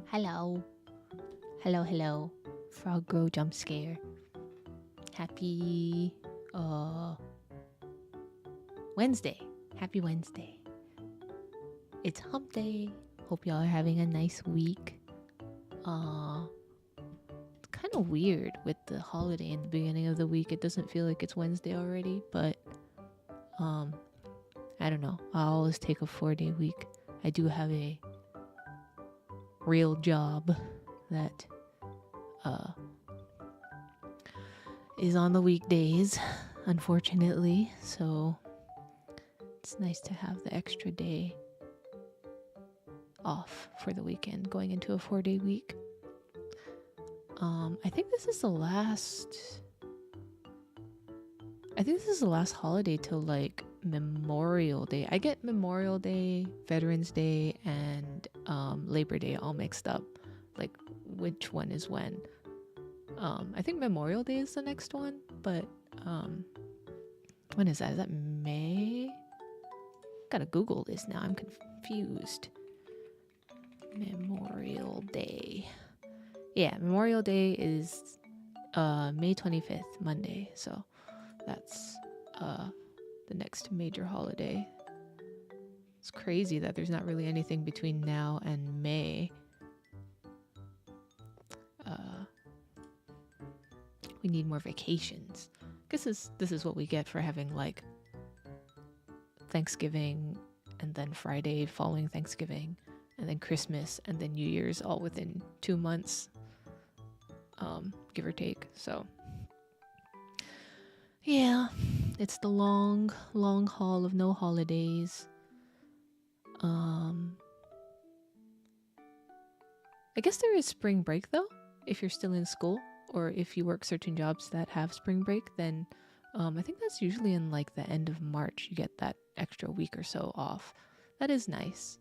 Hello. Hello, hello. Frog Girl jump scare. Happy Wednesday. Happy Wednesday. It's hump day. Hope y'all are having a nice week. It's kind of weird with the holiday in the beginning of the week. It doesn't feel like it's Wednesday already, but I don't know. I always take a 4-day week. I do have a real job that is on the weekdays, unfortunately, so it's nice to have the extra day off for the weekend going into a 4-day week. I think this is the last holiday till like Memorial Day. I get Memorial Day, Veterans Day, and Labor Day all mixed up, like which one is when. I think Memorial Day is the next one, but when is that? Is that May? Gotta Google this now. I'm confused. Memorial Day. Yeah, Memorial Day is May 25th, Monday. So that's the next major holiday. It's crazy that there's not really anything between now and May. We need more vacations. This is what we get for having like Thanksgiving and then Friday following Thanksgiving and then Christmas and then New Year's all within 2 months, give or take. So yeah, it's the long haul of no holidays. I guess there is spring break though, if you're still in school. Or if you work certain jobs that have spring break, then I think that's usually in like the end of March. You get that extra week or so off. That is nice.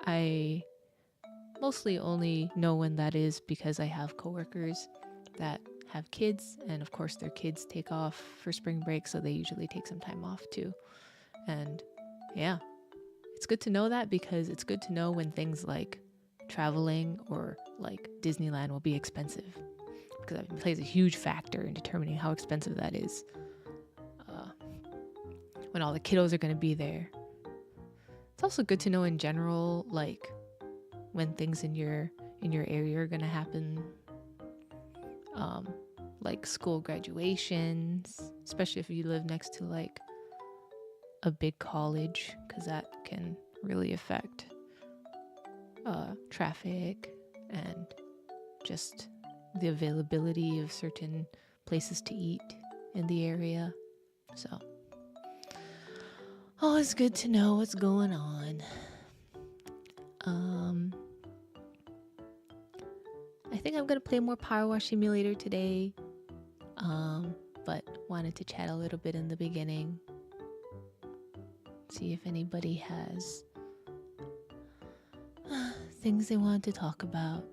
I mostly only know when that is because I have coworkers that have kids, and of course their kids take off for spring break, so they usually take some time off too. And yeah, it's good to know that because it's good to know when things like traveling or like Disneyland will be expensive, because that plays a huge factor in determining how expensive that is when all the kiddos are going to be there. It's also good to know in general, like when things in your area are going to happen, like school graduations, especially if you live next to like a big college, because that can really affect traffic and just the availability of certain places to eat in the area. So always good to know what's going on. I think I'm gonna play more PowerWash Simulator today, but wanted to chat a little bit in the beginning, see if anybody has things they want to talk about.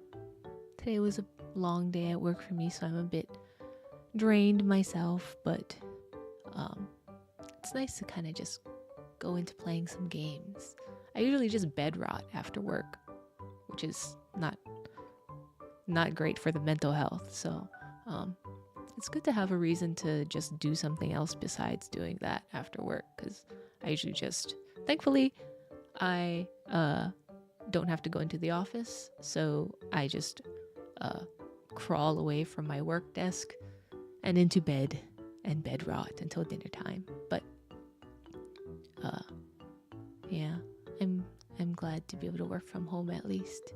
Today was a long day at work for me, so I'm a bit drained myself, but it's nice to kind of just go into playing some games. I usually just bed rot after work, which is not great for the mental health, so it's good to have a reason to just do something else besides doing that after work, because I usually just, thankfully, I don't have to go into the office, so I just crawl away from my work desk and into bed and bed rot until dinner time. But yeah, I'm glad to be able to work from home at least.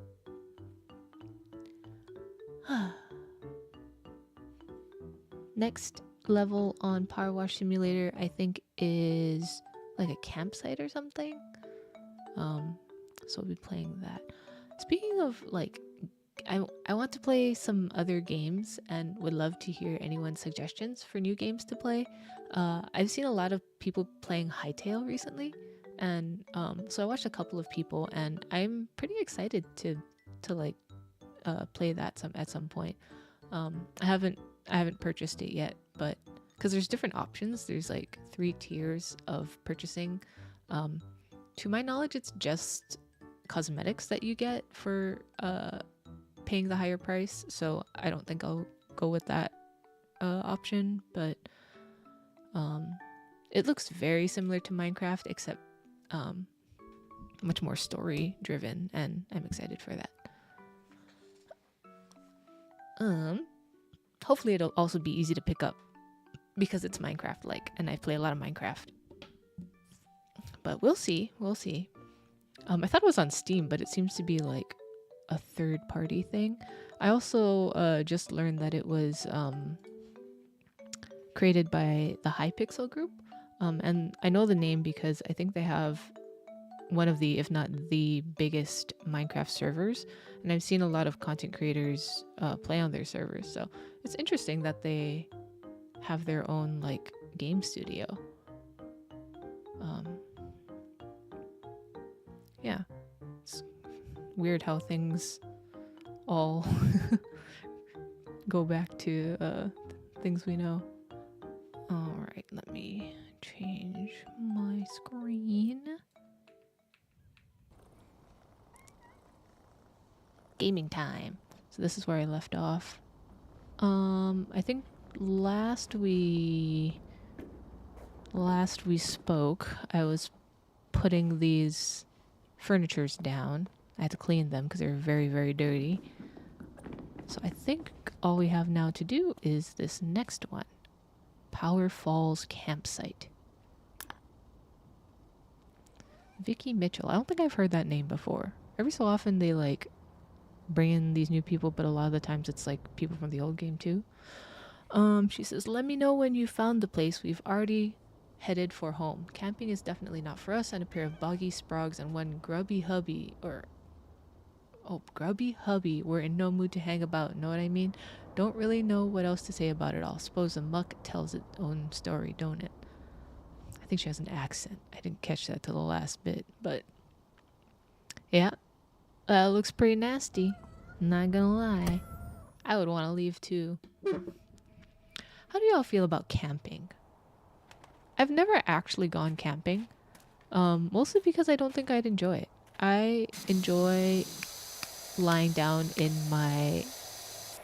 Next level on PowerWash Simulator, I think, is like a campsite or something. So we'll be playing that. Speaking of like, I want to play some other games and would love to hear anyone's suggestions for new games to play. I've seen a lot of people playing Hytale recently, and so I watched a couple of people, and I'm pretty excited to like play that at some point. I haven't purchased it yet, but because there's different options. There's like 3 tiers of purchasing. To my knowledge, it's just cosmetics that you get for paying the higher price, so I don't think I'll go with that option. But it looks very similar to Minecraft, except much more story driven, and I'm excited for that. Hopefully it'll also be easy to pick up because it's Minecraft like, and I play a lot of Minecraft. But we'll see. I thought it was on Steam, but it seems to be like a third-party thing. I also just learned that it was created by the Hypixel group, and I know the name because I think they have one of the, if not the biggest Minecraft servers, and I've seen a lot of content creators play on their servers. So it's interesting that they have their own like game studio. Yeah, it's weird how things all go back to things we know. All right, let me change my screen. Gaming time. So this is where I left off. I think last we spoke, I was putting these furnitures down. I had to clean them because they were very, very dirty. So I think all we have now to do is this next one. Power Falls Campsite. Vicky Mitchell. I don't think I've heard that name before. Every so often they like bring in these new people, but a lot of the times it's like people from the old game too. She says, let me know when you found the place. We've already headed for home. Camping is definitely not for us, and a pair of boggy sprogs and one grubby hubby we're in no mood to hang about, know what I mean? Don't really know what else to say about it all. Suppose the muck tells its own story, don't it? I think she has an accent. I didn't catch that till the last bit, but yeah, looks pretty nasty. Not gonna lie. I would want to leave too. How do y'all feel about camping? I've never actually gone camping, mostly because I don't think I'd enjoy it. I enjoy lying down in my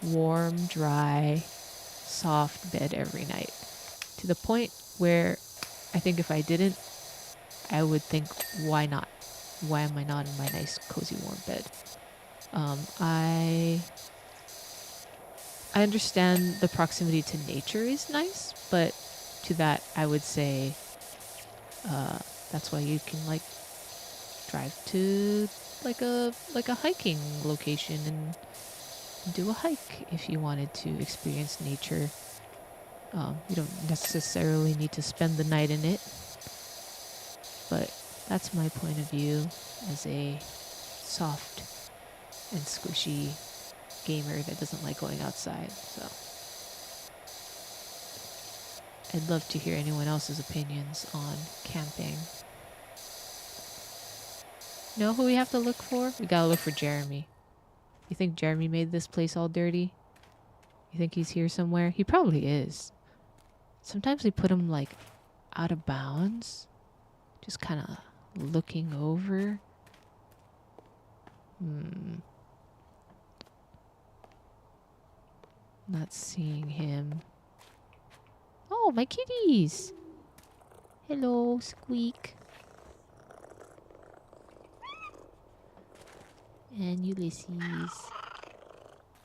warm, dry, soft bed every night, to the point where I think if I didn't, I would think, why not? Why am I not in my nice, cozy, warm bed? I understand the proximity to nature is nice, but to that I would say that's why you can like drive to like a hiking location and do a hike if you wanted to experience nature. You don't necessarily need to spend the night in it, but that's my point of view as a soft and squishy gamer that doesn't like going outside. So I'd love to hear anyone else's opinions on camping. Know who we have to look for? We gotta look for Jeremy. You think Jeremy made this place all dirty? You think he's here somewhere? He probably is. Sometimes they put him like out of bounds, just kind of looking over. Not seeing him. Oh, my kitties! Hello, Squeak. And Ulysses.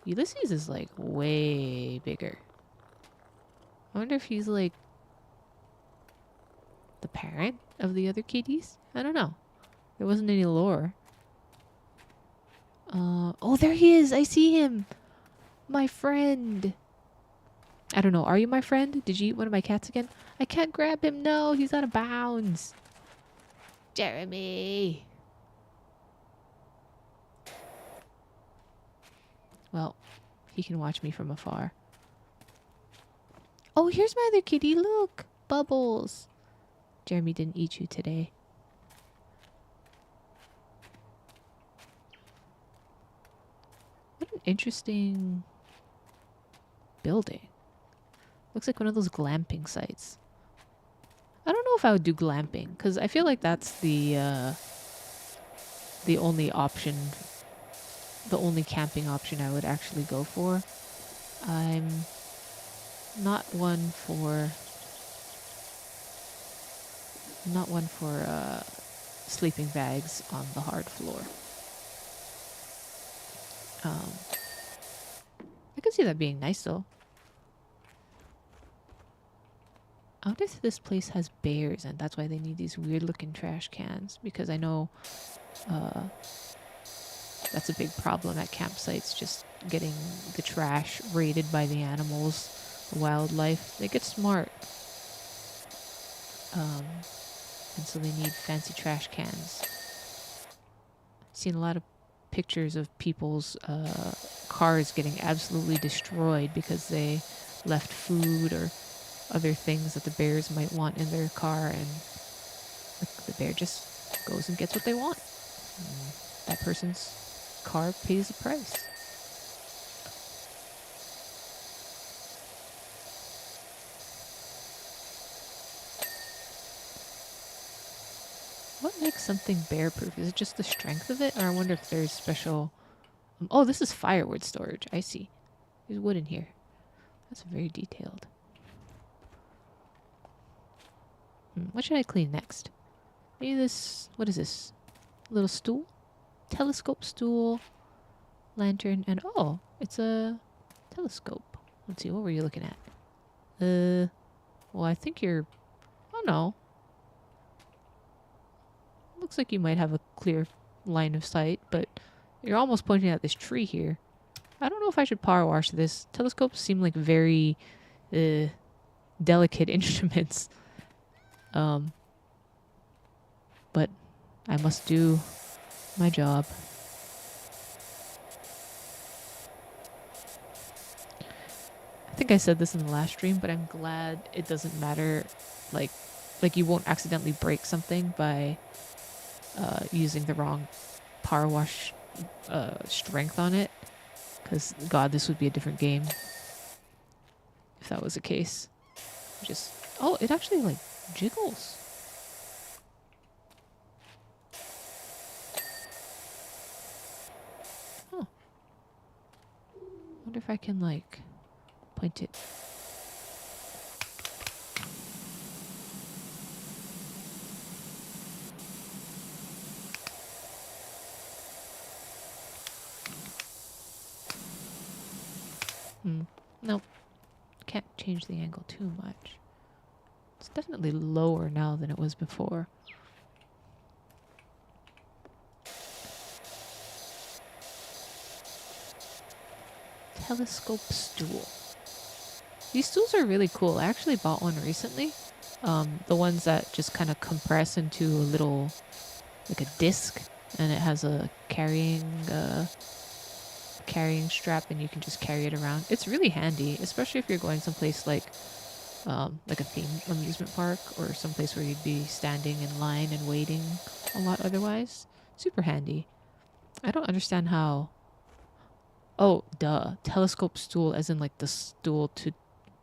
Ulysses is like way bigger. I wonder if he's like the parent of the other kitties? I don't know. There wasn't any lore. Oh, there he is! I see him! My friend! I don't know. Are you my friend? Did you eat one of my cats again? I can't grab him. No, he's out of bounds. Jeremy! Well, he can watch me from afar. Oh, here's my other kitty. Look! Bubbles! Jeremy didn't eat you today. What an interesting building. Looks like one of those glamping sites. I don't know if I would do glamping, because I feel like that's the the only option, the only camping option I would actually go for. I'm not one for sleeping bags on the hard floor. I can see that being nice though. I wonder if this place has bears and that's why they need these weird looking trash cans, because I know that's a big problem at campsites, just getting the trash raided by the animals, the wildlife. They get smart. And so they need fancy trash cans. I've seen a lot of pictures of people's cars getting absolutely destroyed because they left food or other things that the bears might want in their car, and the bear just goes and gets what they want. And that person's car pays the price. What makes something bear-proof? Is it just the strength of it? Or I wonder if there's special... oh, this is firewood storage. I see. There's wood in here. That's very detailed. What should I clean next? Maybe this... what is this? Little stool? Telescope stool. Lantern. And oh, it's a telescope. Let's see, what were you looking at? Well, I think you're... oh no. Looks like you might have a clear line of sight, but you're almost pointing at this tree here. I don't know if I should power wash this. Telescopes seem like very delicate instruments. But I must do my job. I think I said this in the last stream, but I'm glad it doesn't matter. Like you won't accidentally break something by using the wrong power wash strength on it. Because, God, this would be a different game if that was the case. Just... oh, it actually, like, jiggles. Huh. Wonder if I can, like, point it. Nope. Can't change the angle too much. It's definitely lower now than it was before. Telescope stool. These stools are really cool. I actually bought one recently. The ones that just kind of compress into a little, like a disc, and it has a carrying strap, and you can just carry it around. It's really handy, especially if you're going someplace like a theme amusement park or someplace where you'd be standing in line and waiting a lot otherwise. Super handy. I don't understand how... oh, duh. Telescope stool as in like the stool to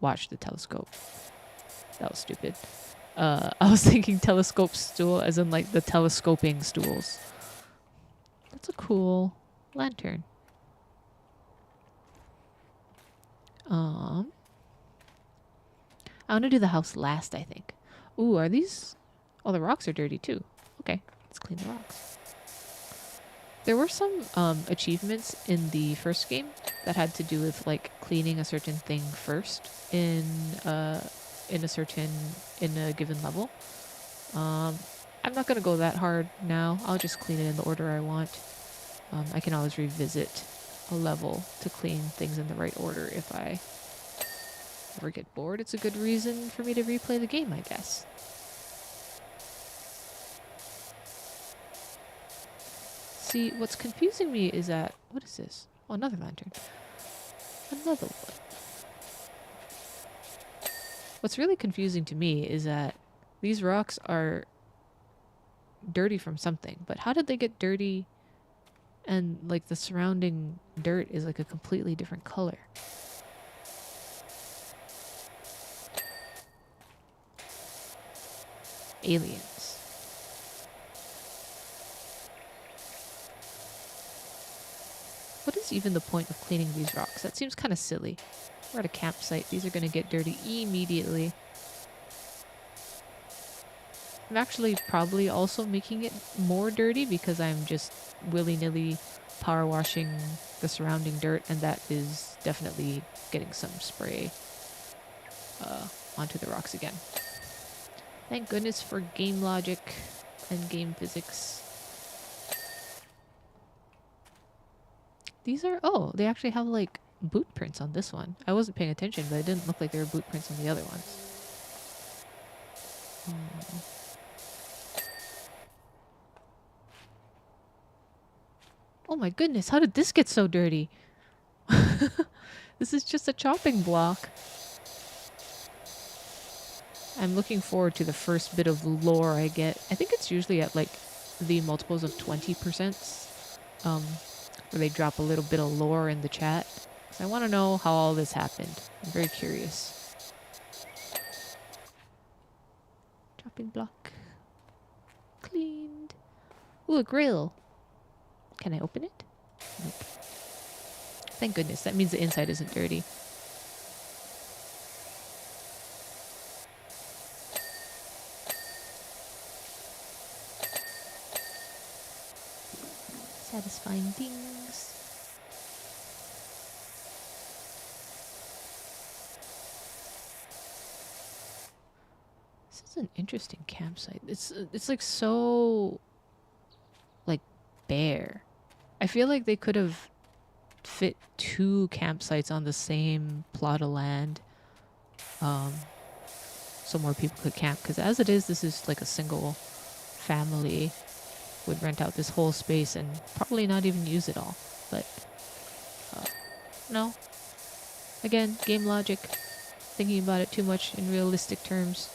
watch the telescope. That was stupid. I was thinking telescope stool as in like the telescoping stools. That's a cool lantern. I want to do the house last, I think. Ooh, are these... oh, the rocks are dirty too. Okay, let's clean the rocks. There were some achievements in the first game that had to do with like cleaning a certain thing first in a given level. I'm not gonna go that hard now. I'll just clean it in the order I want. I can always revisit a level to clean things in the right order if I ever get bored. It's a good reason for me to replay the game, I guess. See, what's confusing me is that... what is this? Oh, another lantern. Another one. What's really confusing to me is that these rocks are dirty from something, but how did they get dirty and like the surrounding dirt is like a completely different color? Aliens. what's even the point of cleaning these rocks? That seems kind of silly. We're at a campsite. These are going to get dirty immediately. I'm actually probably also making it more dirty because I'm just willy-nilly power washing the surrounding dirt, and that is definitely getting some spray onto the rocks again. Thank goodness for game logic and game physics. These are, oh, they actually have like boot prints on this one. I wasn't paying attention, but it didn't look like there were boot prints on the other ones. Oh my goodness, how did this get so dirty? This is just a chopping block. I'm looking forward to the first bit of lore I get. I think it's usually at like the multiples of 20%, where they drop a little bit of lore in the chat. So I want to know how all this happened. I'm very curious. Chopping block. Cleaned. Ooh, a grill. Can I open it? Nope. Thank goodness. That means the inside isn't dirty. Satisfying things. This is an interesting campsite. It's like so like bare. I feel like they could have fit 2 campsites on the same plot of land, so more people could camp. Because as it is, this is like a single family would rent out this whole space and probably not even use it all. But no. Again, game logic. Thinking about it too much in realistic terms.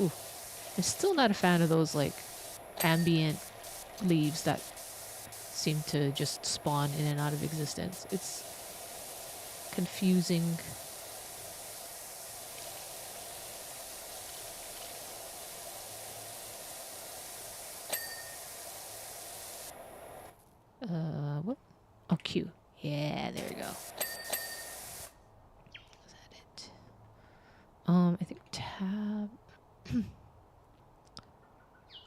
Ooh. I'm still not a fan of those like ambient leaves that seem to just spawn in and out of existence. It's confusing. What? Oh, Q. Yeah, there we go. Is that it? I think tab.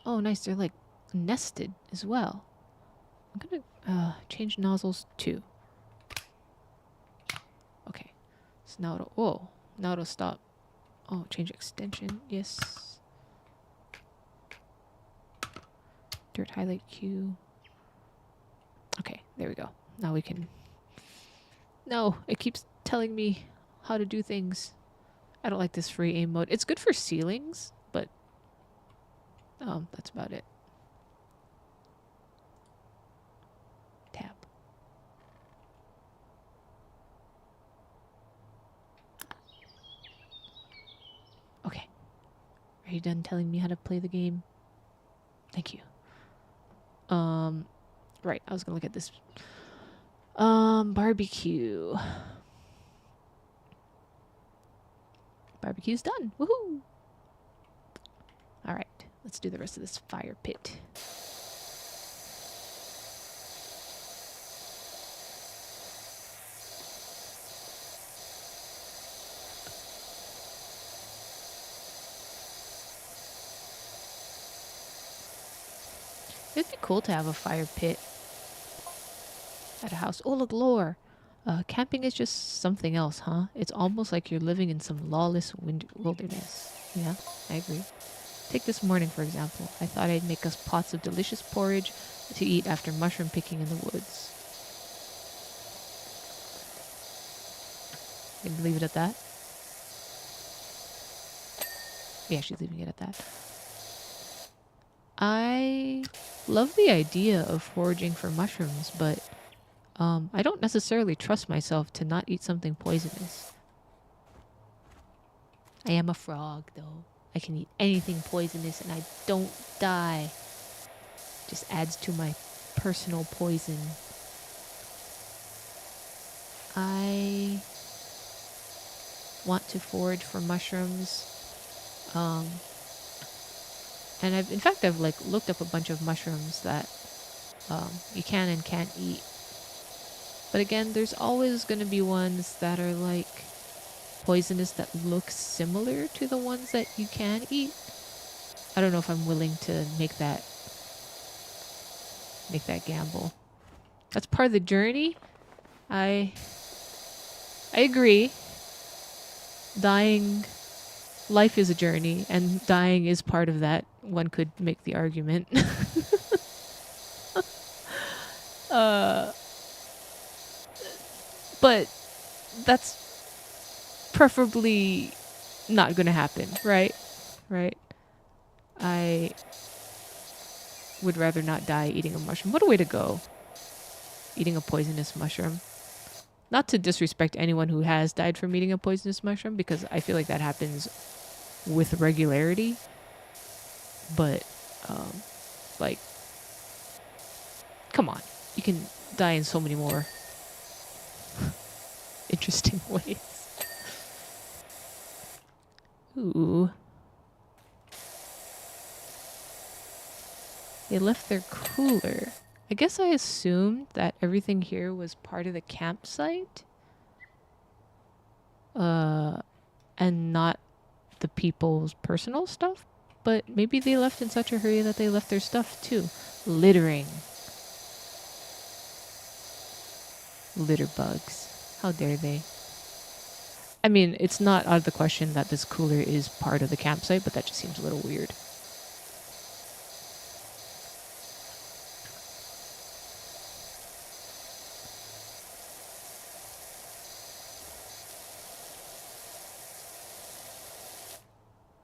Oh, nice. They're like nested as well. I'm gonna change nozzles too. Okay. So now it'll, whoa. Now it'll stop. Oh, change extension. Yes. Dirt highlight Q. Okay, there we go. Now we can... No, it keeps telling me how to do things. I don't like this free aim mode. It's good for ceilings, but that's about it. Tab. Okay. Are you done telling me how to play the game? Thank you. Right, I was gonna look at this. Barbecue. Barbecue's done. Woohoo! Alright, let's do the rest of this fire pit. It'd be cool to have a fire pit at a house. Oh, look, lore. Camping is just something else, huh? It's almost like you're living in some lawless wilderness. Yeah, I agree. Take this morning, for example. I thought I'd make us pots of delicious porridge to eat after mushroom picking in the woods. Gonna leave it at that? Yeah, she's leaving it at that. I love the idea of foraging for mushrooms, but I don't necessarily trust myself to not eat something poisonous. I am a frog, though. I can eat anything poisonous and I don't die. Just adds to my personal poison. I want to forage for mushrooms. And in fact, I've like looked up a bunch of mushrooms that you can and can't eat. But again, there's always going to be ones that are like poisonous that look similar to the ones that you can eat. I don't know if I'm willing to make that gamble. That's part of the journey. I agree. Life is a journey, and dying is part of that. One could make the argument. But that's preferably not going to happen, right? Right? I would rather not die eating a mushroom. What a way to go. Eating a poisonous mushroom. Not to disrespect anyone who has died from eating a poisonous mushroom, because I feel like that happens with regularity. But, like, come on. You can die in so many more interesting ways. Ooh. They left their cooler. I guess I assumed that everything here was part of the campsite. And not the people's personal stuff. But maybe they left in such a hurry that they left their stuff too. Littering. Litter bugs. How dare they? I mean, it's not out of the question that this cooler is part of the campsite, but that just seems a little weird.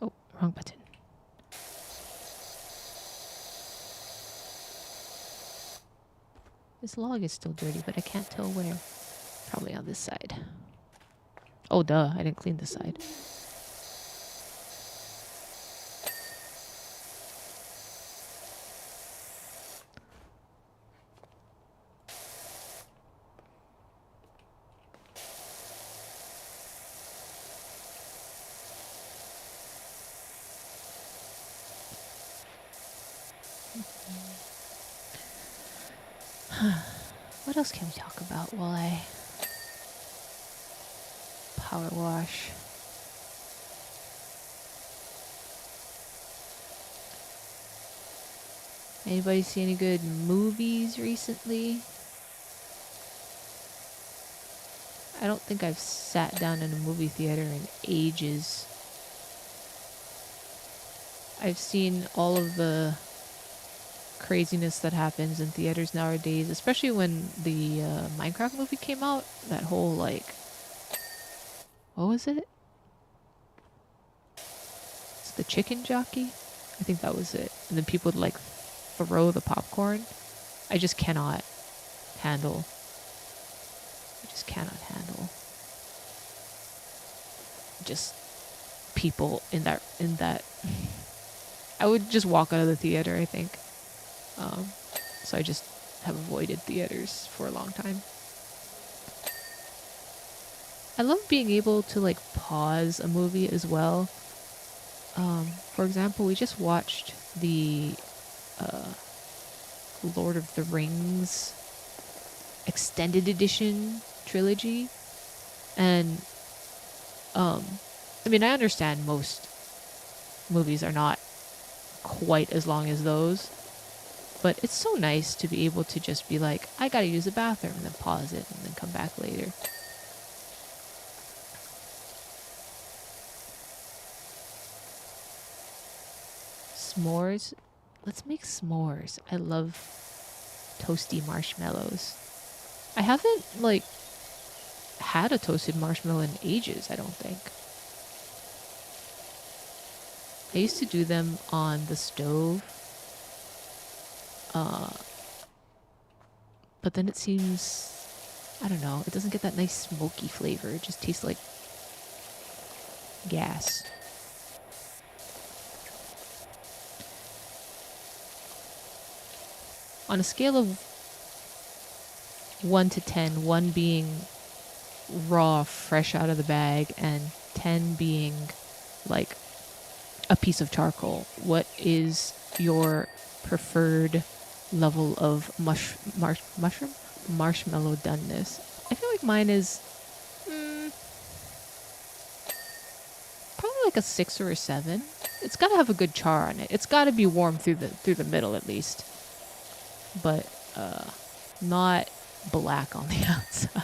Oh, wrong button. This log is still dirty, but I can't tell where. Probably on this side. Oh, duh. I didn't clean this side. What else can we talk about while I power wash? Anybody see any good movies recently? I don't think I've sat down in a movie theater in ages. I've seen all of the craziness that happens in theaters nowadays, especially when the Minecraft movie came out. That whole, like, what was it? It's the chicken jockey? I think that was it. And then people would, like, throw the popcorn. I just cannot handle. I just cannot handle just people in that. I would just walk out of the theater, I think. So I just have avoided theaters for a long time. I love being able to like pause a movie as well. For example, we just watched the Lord of the Rings extended edition trilogy, and I mean, I understand most movies are not quite as long as those, but it's so nice to be able to just be like, I gotta use the bathroom, and then pause it and then come back later. S'mores. Let's make s'mores. I love toasty marshmallows. I haven't, like, had a toasted marshmallow in ages, I don't think. I used to do them on the stove. But then it seems, I don't know, it doesn't get that nice smoky flavor. It just tastes like gas. On a scale of 1 to 10, 1 being raw, fresh out of the bag, and 10 being like a piece of charcoal, what is your preferred level of marshmallow doneness? I feel like mine is probably like a 6 or a 7. It's got to have a good char on it. It's got to be warm through the middle at least, but not black on the outside.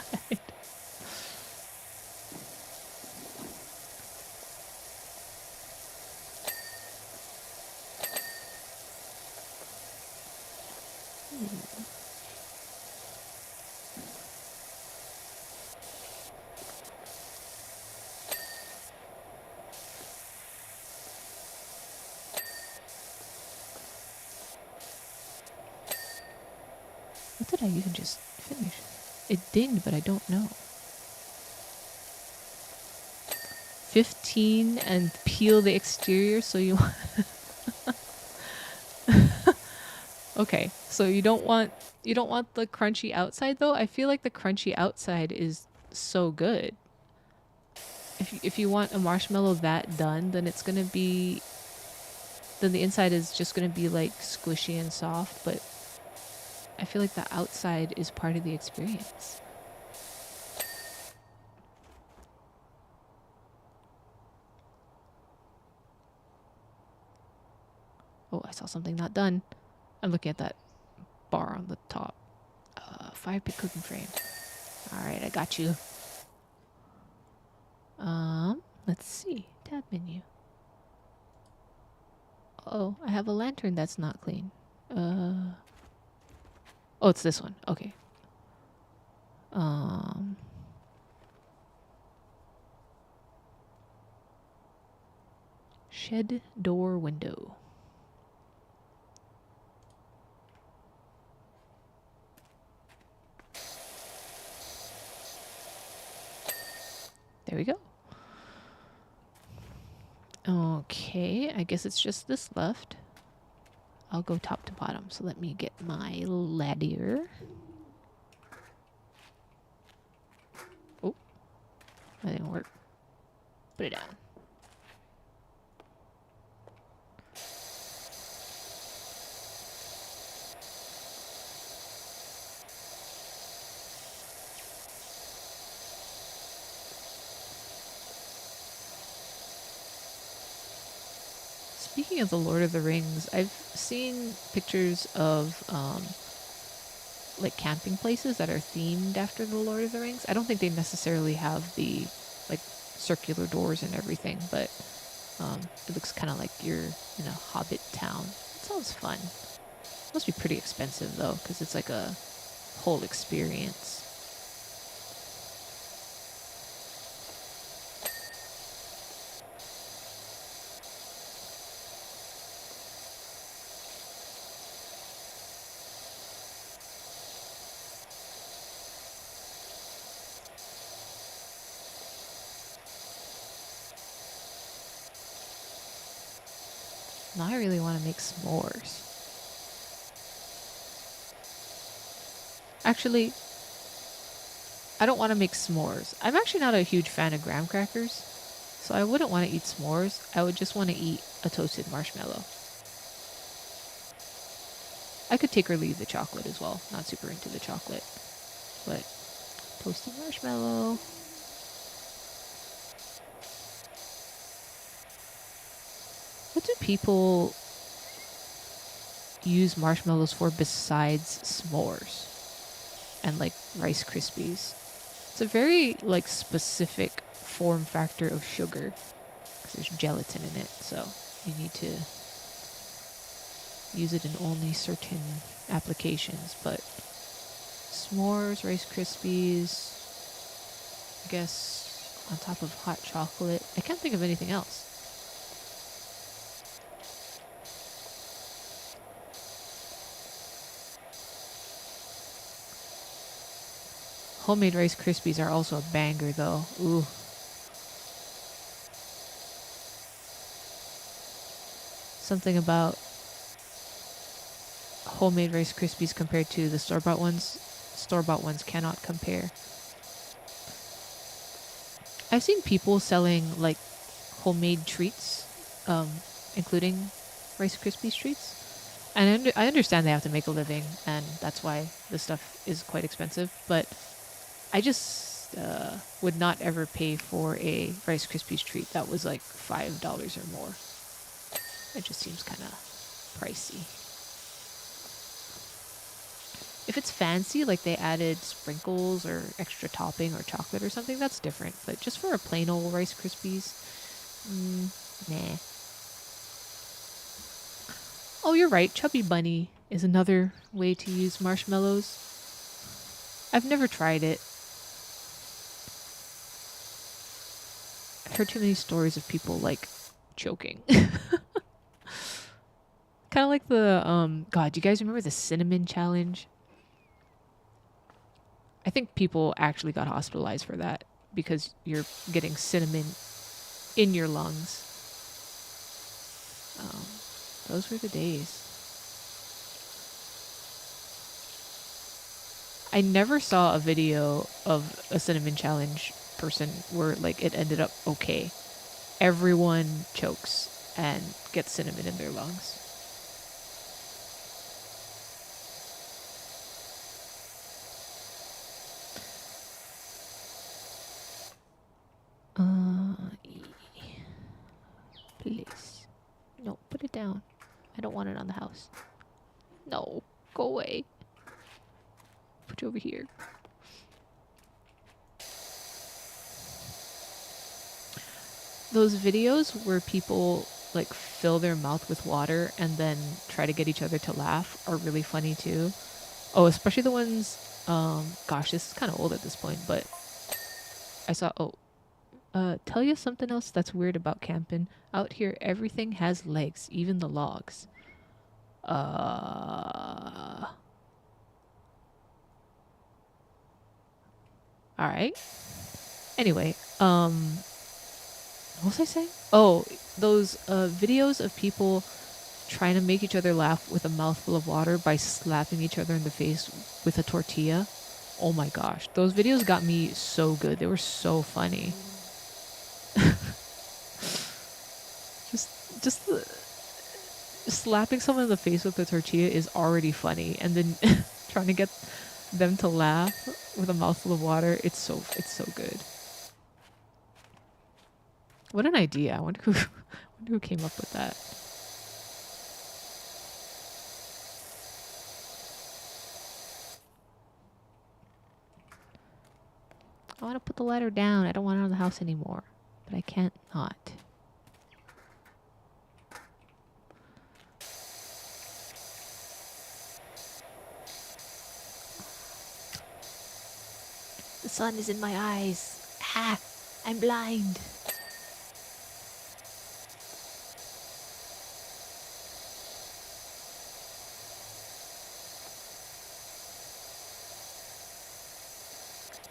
What did I even just finish? It dinged, but I don't know. 15 and peel the exterior so you Okay, so you don't want the crunchy outside though. I feel like the crunchy outside is so good. If you want a marshmallow that done, then it's gonna be then the inside is just gonna be like squishy and soft, but I feel like the outside is part of the experience. Oh, I saw something not done. I'm looking at that bar on the top. Fire pit cooking frame. Alright, I got you. Let's see. Tab menu. Oh, I have a lantern that's not clean. Oh, it's this one. Okay. Shed door window. There we go. Okay, I guess it's just this left. I'll go top to bottom. So let me get my ladder. Oh, that didn't work. Put it down. Speaking of the Lord of the Rings, I've seen pictures of like camping places that are themed after the Lord of the Rings. I don't think they necessarily have the like circular doors and everything, but it looks kind of like you're in a hobbit town. It sounds fun. It must be pretty expensive though, because it's like a whole experience. Now I really want to make s'mores. Actually, I don't want to make s'mores. I'm actually not a huge fan of graham crackers, so I wouldn't want to eat s'mores. I would just want to eat a toasted marshmallow. I could take or leave the chocolate as well. Not super into the chocolate, but toasted marshmallow. What do people use marshmallows for besides s'mores and like Rice Krispies? It's a very like specific form factor of sugar because there's gelatin in it, so you need to use it in only certain applications. But s'mores, Rice Krispies, I guess on top of hot chocolate. I can't think of anything else. Homemade Rice Krispies are also a banger though. Ooh. Something about homemade Rice Krispies compared to the store-bought ones. Store-bought ones cannot compare. I've seen people selling like homemade treats including Rice Krispies treats. And I understand they have to make a living, and that's why this stuff is quite expensive. But I just would not ever pay for a Rice Krispies treat that was like $5 or more. It just seems kind of pricey. If it's fancy, like they added sprinkles or extra topping or chocolate or something, that's different. But just for a plain old Rice Krispies, nah. Oh, you're right. Chubby Bunny is another way to use marshmallows. I've never tried it. I've heard too many stories of people like choking. Kind of like the God. Do you guys remember the cinnamon challenge? I think people actually got hospitalized for that because you're getting cinnamon in your lungs. Those were the days. I never saw a video of a cinnamon challenge person where like it ended up okay. Everyone chokes and gets cinnamon in their lungs. Please. No, put it down. I don't want it on the house. No, go away. Put you over here. Those videos where people like fill their mouth with water and then try to get each other to laugh are really funny too. Oh, especially the ones, gosh, this is kind of old at this point, but I saw, tell you something else that's weird about camping. Out here, everything has legs, even the logs. Alright. Anyway, what was I saying? Oh, those videos of people trying to make each other laugh with a mouthful of water by slapping each other in the face with a tortilla. Oh my gosh, those videos got me so good. They were so funny. just slapping someone in the face with a tortilla is already funny, and then trying to get them to laugh with a mouthful of water, it's so good. What an idea. I wonder who came up with that. I want to put the ladder down. I don't want it on the house anymore. But I can't not. The sun is in my eyes. Ah, I'm blind.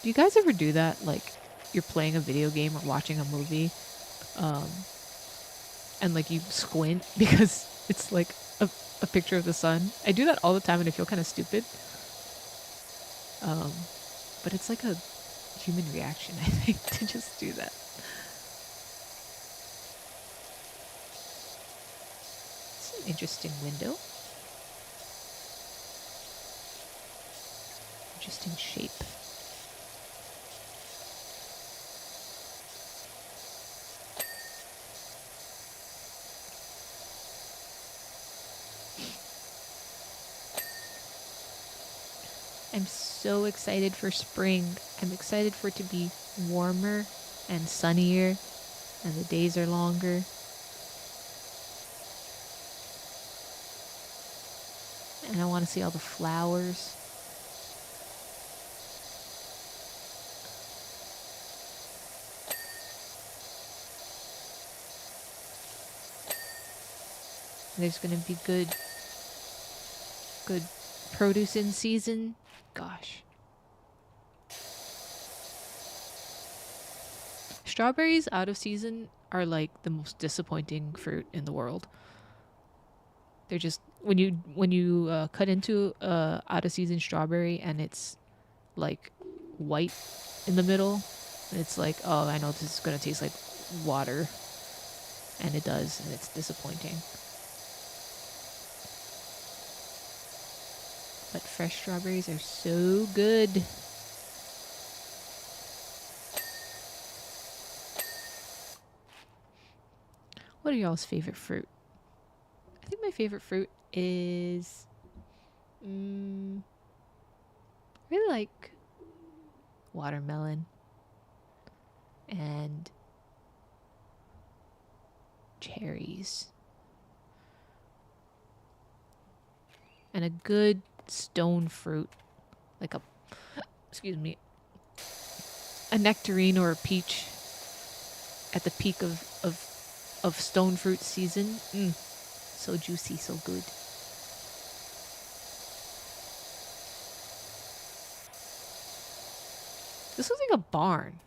Do you guys ever do that? Like, you're playing a video game or watching a movie, and like you squint because it's like a picture of the sun. I do that all the time and I feel kind of stupid. But it's like a human reaction, I think, to just do that. It's an interesting window. Interesting shape. I'm so excited for spring. I'm excited for it to be warmer and sunnier, and the days are longer. And I want to see all the flowers. There's going to be good produce in season. Gosh. Strawberries out of season are like the most disappointing fruit in the world. They're just when you cut into out of season strawberry and it's like white in the middle, it's like, oh, I know this is gonna taste like water. And it does, and it's disappointing. But fresh strawberries are so good. What are y'all's favorite fruit? I think my favorite fruit is... I really like watermelon and cherries. And a good stone fruit. Like a... excuse me. A nectarine or a peach at the peak of stone fruit season. So juicy, so good. This looks like a barn.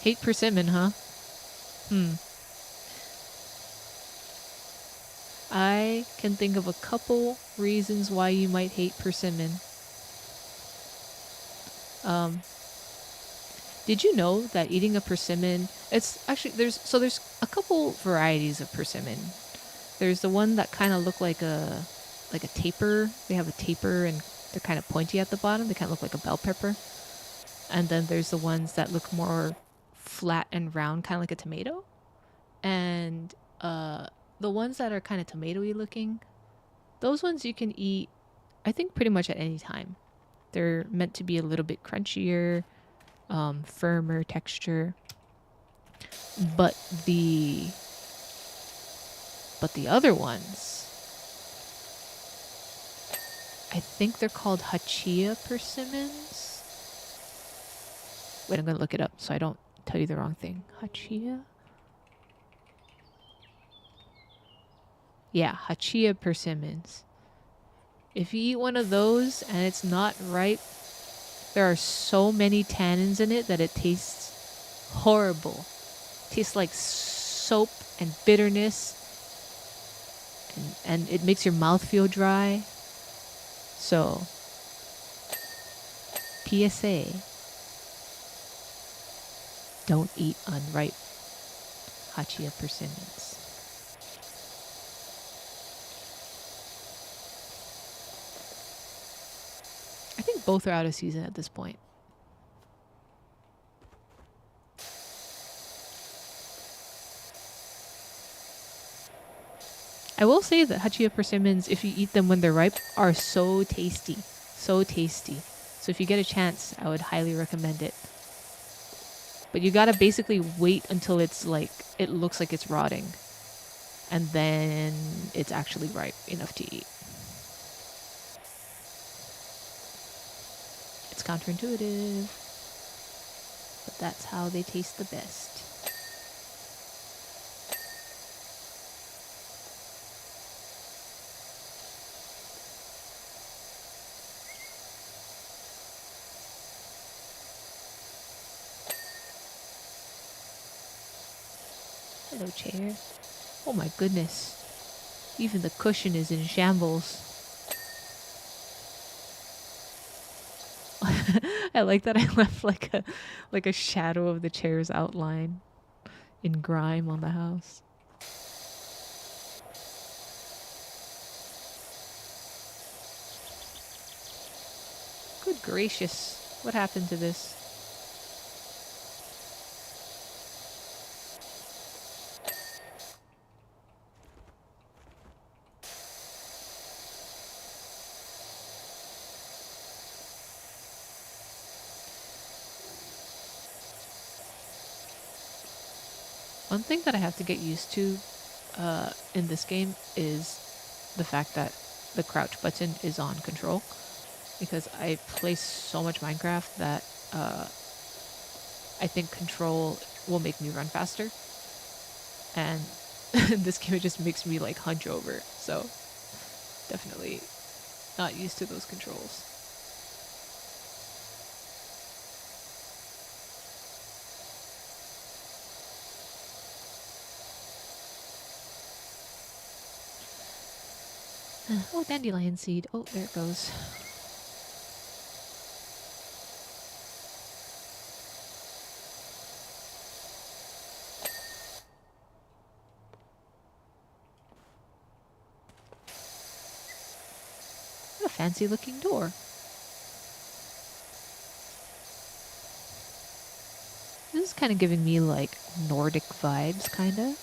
Hate persimmon, huh? I can think of a couple reasons why you might hate persimmon. Did you know that eating a persimmon, it's actually, there's a couple varieties of persimmon. There's the one that kind of look like a taper. They have a taper and they're kind of pointy at the bottom. They kind of look like a bell pepper. And then there's the ones that look more flat and round, kind of like a tomato. And the ones that are kind of tomatoey looking, those ones you can eat, I think, pretty much at any time. They're meant to be a little bit crunchier, firmer texture. But the other ones, I think they're called Hachia persimmons. Wait, I'm going to look it up so I don't tell you the wrong thing. Hachia? Yeah, Hachia persimmons. If you eat one of those and it's not ripe, there are so many tannins in it that it tastes horrible. It tastes like soap and bitterness, and it makes your mouth feel dry. So, PSA, don't eat unripe Hachia persimmons. I think both are out of season at this point. I will say that Hachia persimmons, if you eat them when they're ripe, are so tasty. So tasty. So if you get a chance, I would highly recommend it. But you gotta basically wait until it's like, it looks like it's rotting. And then it's actually ripe enough to eat. It's counterintuitive, but that's how they taste the best. Hello, chair. Oh my goodness. Even the cushion is in shambles. I like that I left like a shadow of the chair's outline in grime on the house. Good gracious. What happened to this? One thing that I have to get used to in this game is the fact that the crouch button is on control, because I play so much Minecraft that I think control will make me run faster, and in this game it just makes me like hunch over, so definitely not used to those controls. Oh, dandelion seed. Oh, there it goes. What a fancy looking door. This is kind of giving me like Nordic vibes, kind of.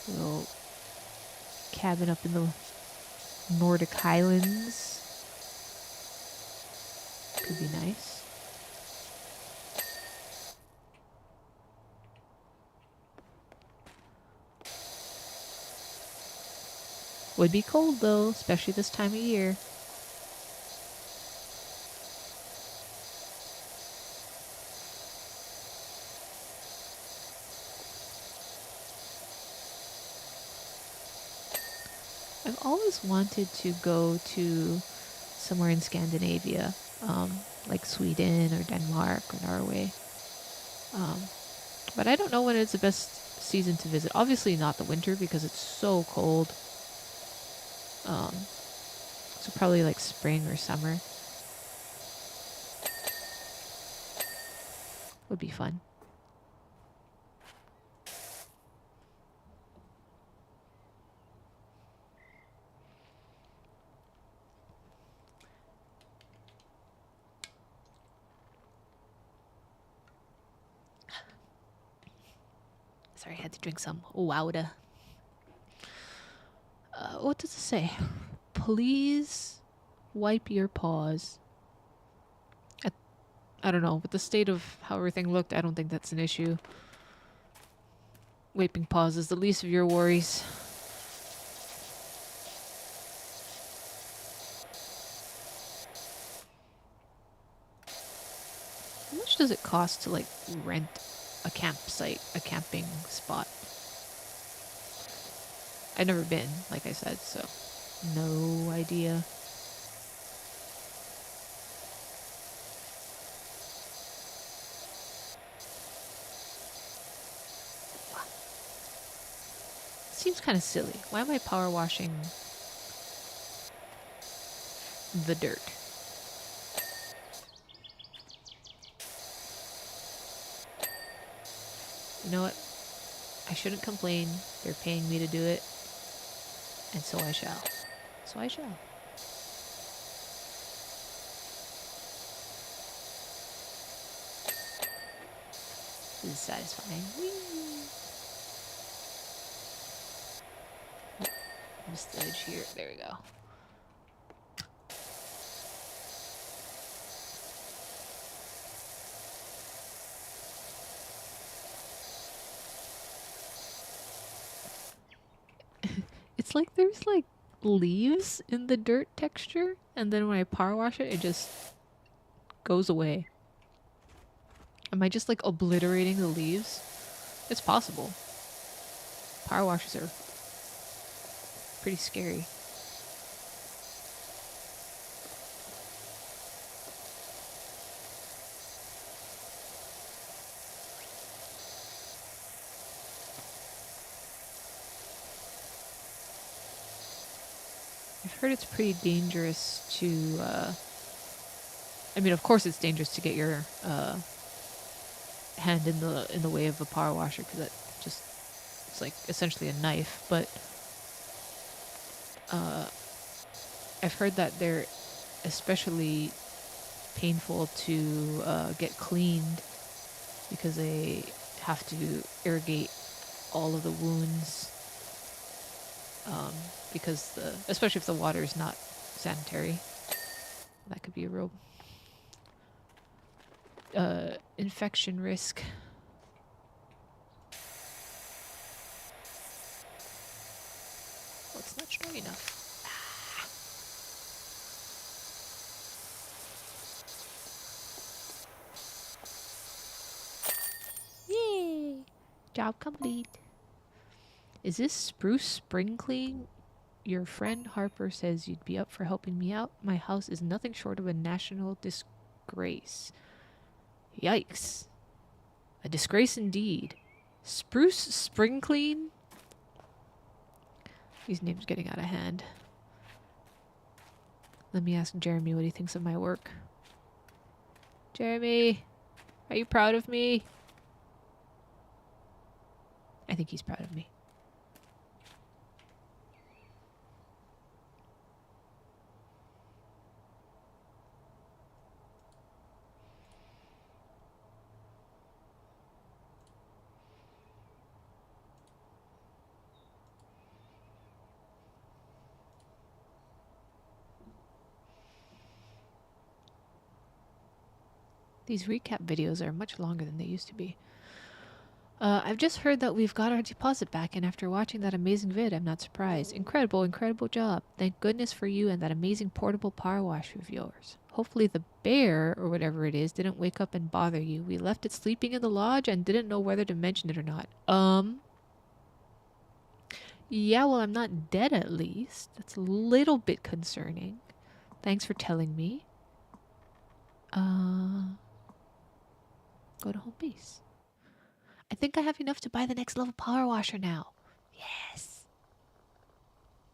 Little cabin up in the Nordic Highlands. Could be nice. Would be cold though, especially this time of year. I've always wanted to go to somewhere in Scandinavia, like Sweden or Denmark or Norway. But I don't know when it's the best season to visit. Obviously not the winter because it's so cold. So probably like spring or summer would be fun. Sorry, I had to drink some Wowda. What does it say? Please wipe your paws. I don't know. With the state of how everything looked, I don't think that's an issue. Wiping paws is the least of your worries. How much does it cost to, like, rent a campsite, a camping spot? I've never been, like I said, so no idea. Seems kind of silly. Why am I power washing the dirt? You know what? I shouldn't complain. They're paying me to do it. And so I shall. So I shall. This is satisfying. Whee! Missed the edge here. There we go. It's like there's like leaves in the dirt texture, and then when I power wash it, it just goes away. Am I just like obliterating the leaves? It's possible. Power washes are pretty scary. I've heard it's pretty dangerous to, I mean, of course it's dangerous to get your hand in the way of a power washer, because that just, it's like essentially a knife, but I've heard that they're especially painful to get cleaned because they have to irrigate all of the wounds, because especially if the water is not sanitary, that could be a real infection risk. Well, it's not strong enough. Yay! Job complete. Is this spruce spring clean? Your friend Harper says you'd be up for helping me out. My house is nothing short of a national disgrace. Yikes. A disgrace indeed. Spruce Spring Clean. These names getting out of hand. Let me ask Jeremy what he thinks of my work. Jeremy, are you proud of me? I think he's proud of me. These recap videos are much longer than they used to be. I've just heard that we've got our deposit back, and after watching that amazing vid, I'm not surprised. Incredible, incredible job. Thank goodness for you and that amazing portable PowerWash of yours. Hopefully the bear, or whatever it is, didn't wake up and bother you. We left it sleeping in the lodge and didn't know whether to mention it or not. Yeah, well, I'm not dead at least. That's a little bit concerning. Thanks for telling me. Go to home base. I think I have enough to buy the next level power washer now. Yes.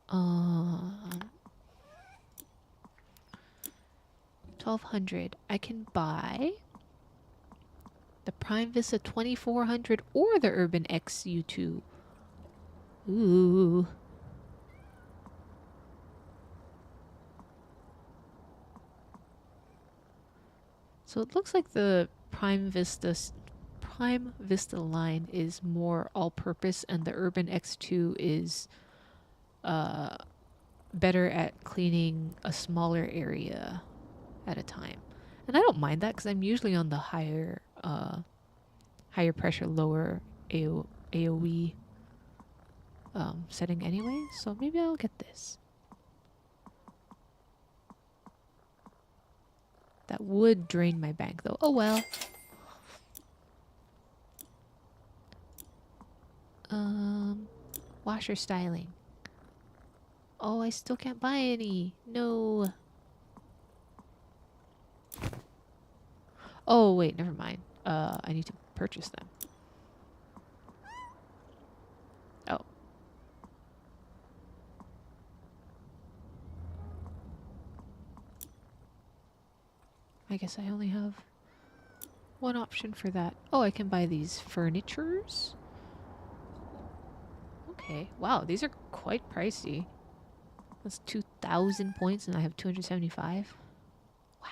1200. I can buy the Prime Vista 2400 or the Urban X U2. Ooh. So it looks like the Prime Vista line is more all-purpose, and the Urban X2 is better at cleaning a smaller area at a time. And I don't mind that because I'm usually on the higher pressure, lower AOE setting anyway, so maybe I'll get this. That would drain my bank though. Oh well. Washer styling. Oh, I still can't buy any. No. Oh, wait, never mind. I need to purchase them. Oh. I guess I only have one option for that. Oh, I can buy these furnitures. Okay. Wow, these are quite pricey. That's 2,000 points and I have 275. Wow.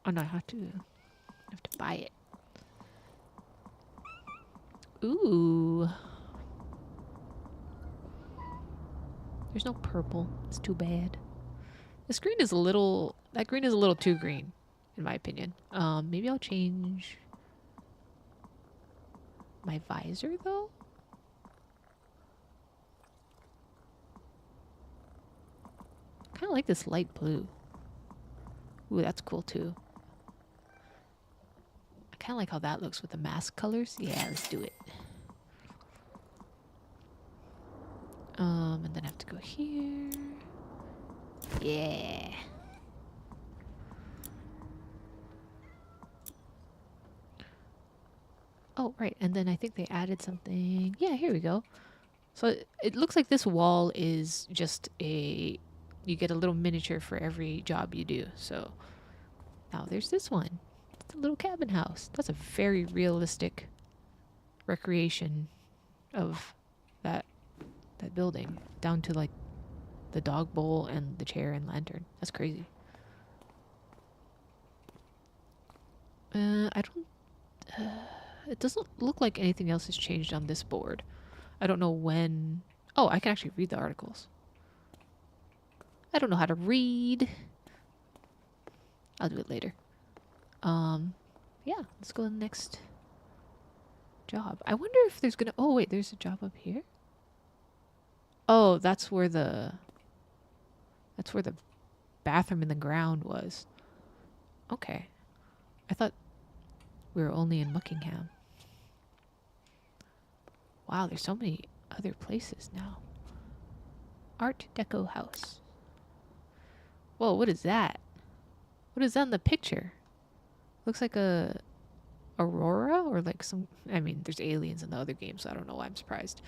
Oh no, I have to buy it. Ooh. There's no purple. It's too bad. This green is a little... That green is a little too green, in my opinion. Maybe I'll change my visor, though? I kind of like this light blue. Ooh, that's cool, too. I kind of like how that looks with the mask colors. Yeah, let's do it. And then I have to go here. Yeah. Oh, right. And then I think they added something. Yeah, here we go. So it looks like this wall is just a... You get a little miniature for every job you do. So now there's this one. It's a little cabin house. That's a very realistic recreation of that building. Down to like the dog bowl and the chair and lantern. That's crazy. I don't... it doesn't look like anything else has changed on this board. I don't know when... Oh, I can actually read the articles. I don't know how to read. I'll do it later. Yeah, let's go to the next job. I wonder if there's gonna... Oh, wait, there's a job up here? Oh, that's where the bathroom in the ground was. Okay. I thought we were only in Buckingham. Wow, there's so many other places now. Art Deco house. Whoa, what is that? What is that in the picture? Looks like a aurora or like some... I mean, there's aliens in the other game, so I don't know why I'm surprised.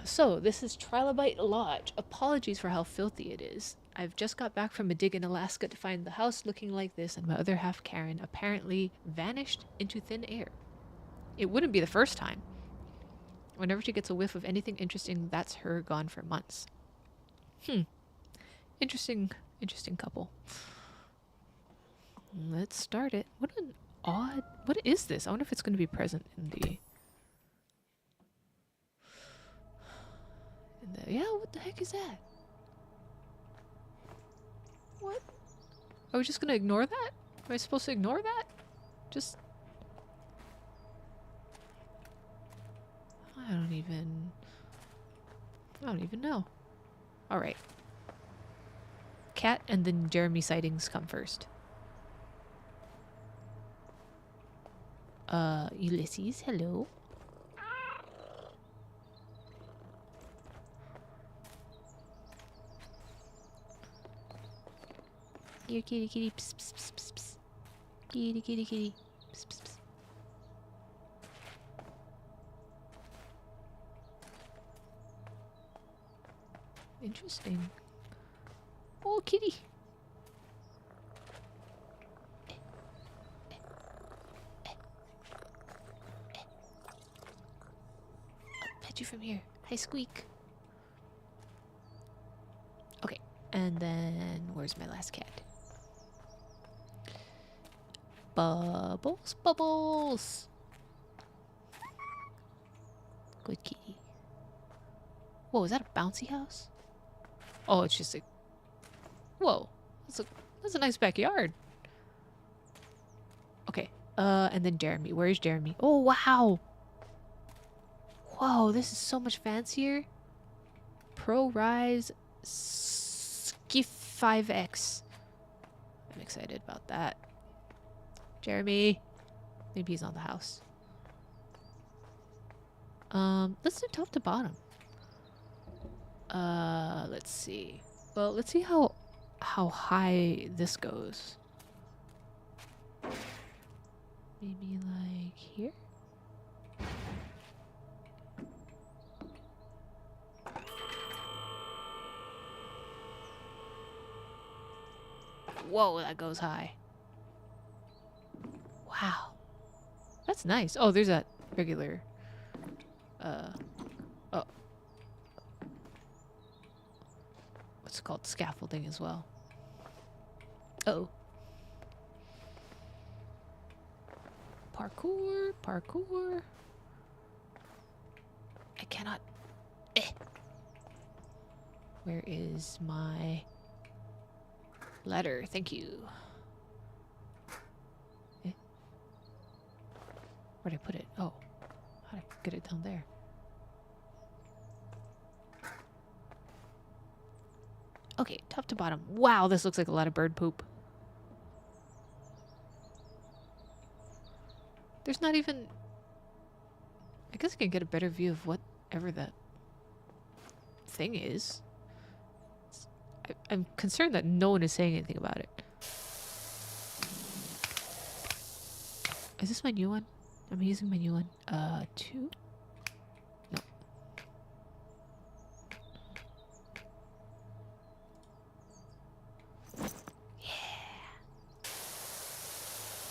So this is Trilobite Lodge. Apologies for how filthy it is. I've just got back from a dig in Alaska to find the house looking like this, and my other half, Karen, apparently vanished into thin air. It wouldn't be the first time. Whenever she gets a whiff of anything interesting, that's her gone for months. Interesting couple. Let's start it. What an odd... What is this? I wonder if it's going to be present in the... Yeah, what the heck is that? What? Are we just gonna ignore that? Am I supposed to ignore that? Just... I don't even know. Alright. Cat and then Jeremy sightings come first. Ulysses, hello. Here, kitty, kitty, pss, pss, pss, pss, pss. Kitty, kitty, kitty, pss, pss, pss. Interesting. Oh, kitty. I'll pet you from here. Hi, Squeak. Okay, and then where's my last cat? Bubbles, Bubbles. Good kitty. Whoa, is that a bouncy house? Oh, it's just a... Whoa, that's a nice backyard. Okay, and then Jeremy. Where's Jeremy? Oh, wow. Whoa, this is so much fancier. Pro Rise Skiff 5X. I'm excited about that. Jeremy. Maybe he's on the house. Let's do top to bottom. Let's see. Well, let's see how high this goes. Maybe like here? Whoa, that goes high. Wow. That's nice. Oh, there's that regular... oh. What's it called? Scaffolding as well. Uh-oh. Parkour, parkour. I cannot... Where is my ladder? Thank you. Where'd I put it? Oh. How'd I get it down there? Okay, top to bottom. Wow, this looks like a lot of bird poop. There's not even... I guess I can get a better view of whatever that thing is. I'm concerned that no one is saying anything about it. Is this my new one? Am I using my new one? 2? No. Yeah.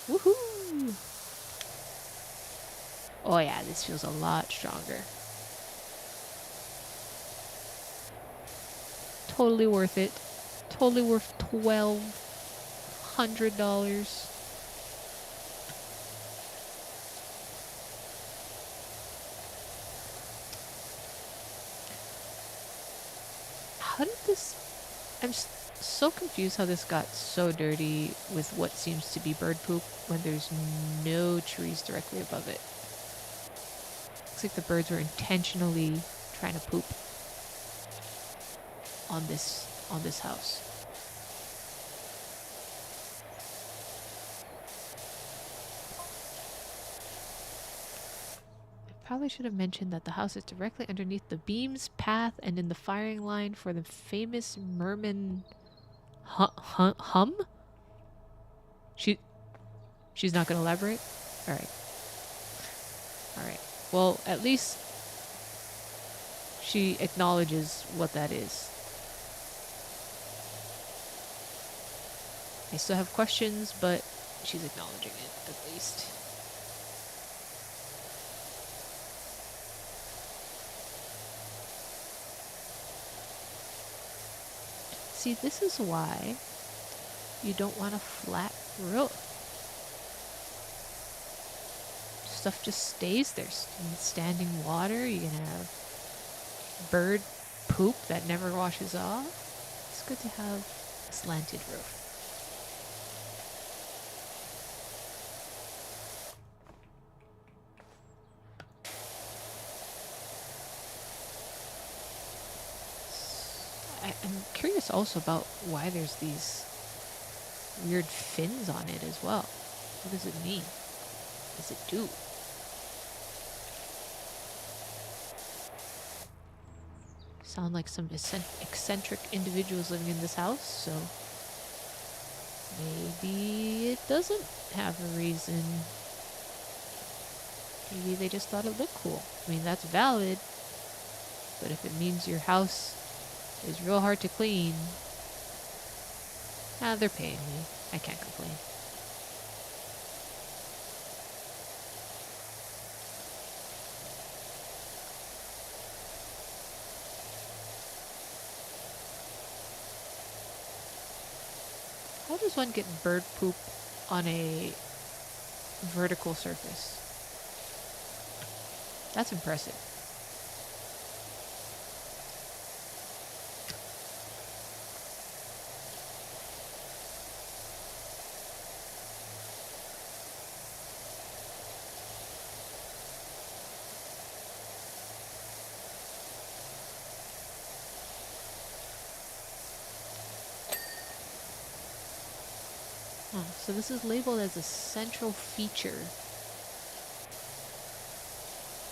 Woohoo! Oh yeah, this feels a lot stronger. Totally worth it. Totally worth $1,200. How did this... I'm so confused how this got so dirty with what seems to be bird poop when there's no trees directly above it. Looks like the birds were intentionally trying to poop on this house. Probably should have mentioned that the house is directly underneath the beam's path and in the firing line for the famous merman hum? She's not going to elaborate? Alright. Alright. Well, at least she acknowledges what that is. I still have questions, but she's acknowledging it, at least. See, this is why you don't want a flat roof. Stuff just stays there. Standing water, you're gonna have bird poop that never washes off. It's good to have a slanted roof. I'm curious also about why there's these weird fins on it as well. What does it mean? What does it do? Sound like some eccentric individuals living in this house, so maybe it doesn't have a reason. Maybe they just thought it looked cool. I mean, that's valid, but if it means your house is real hard to clean, they're paying me. I can't complain. How does one get bird poop on a vertical surface? That's impressive. So this is labeled as a central feature.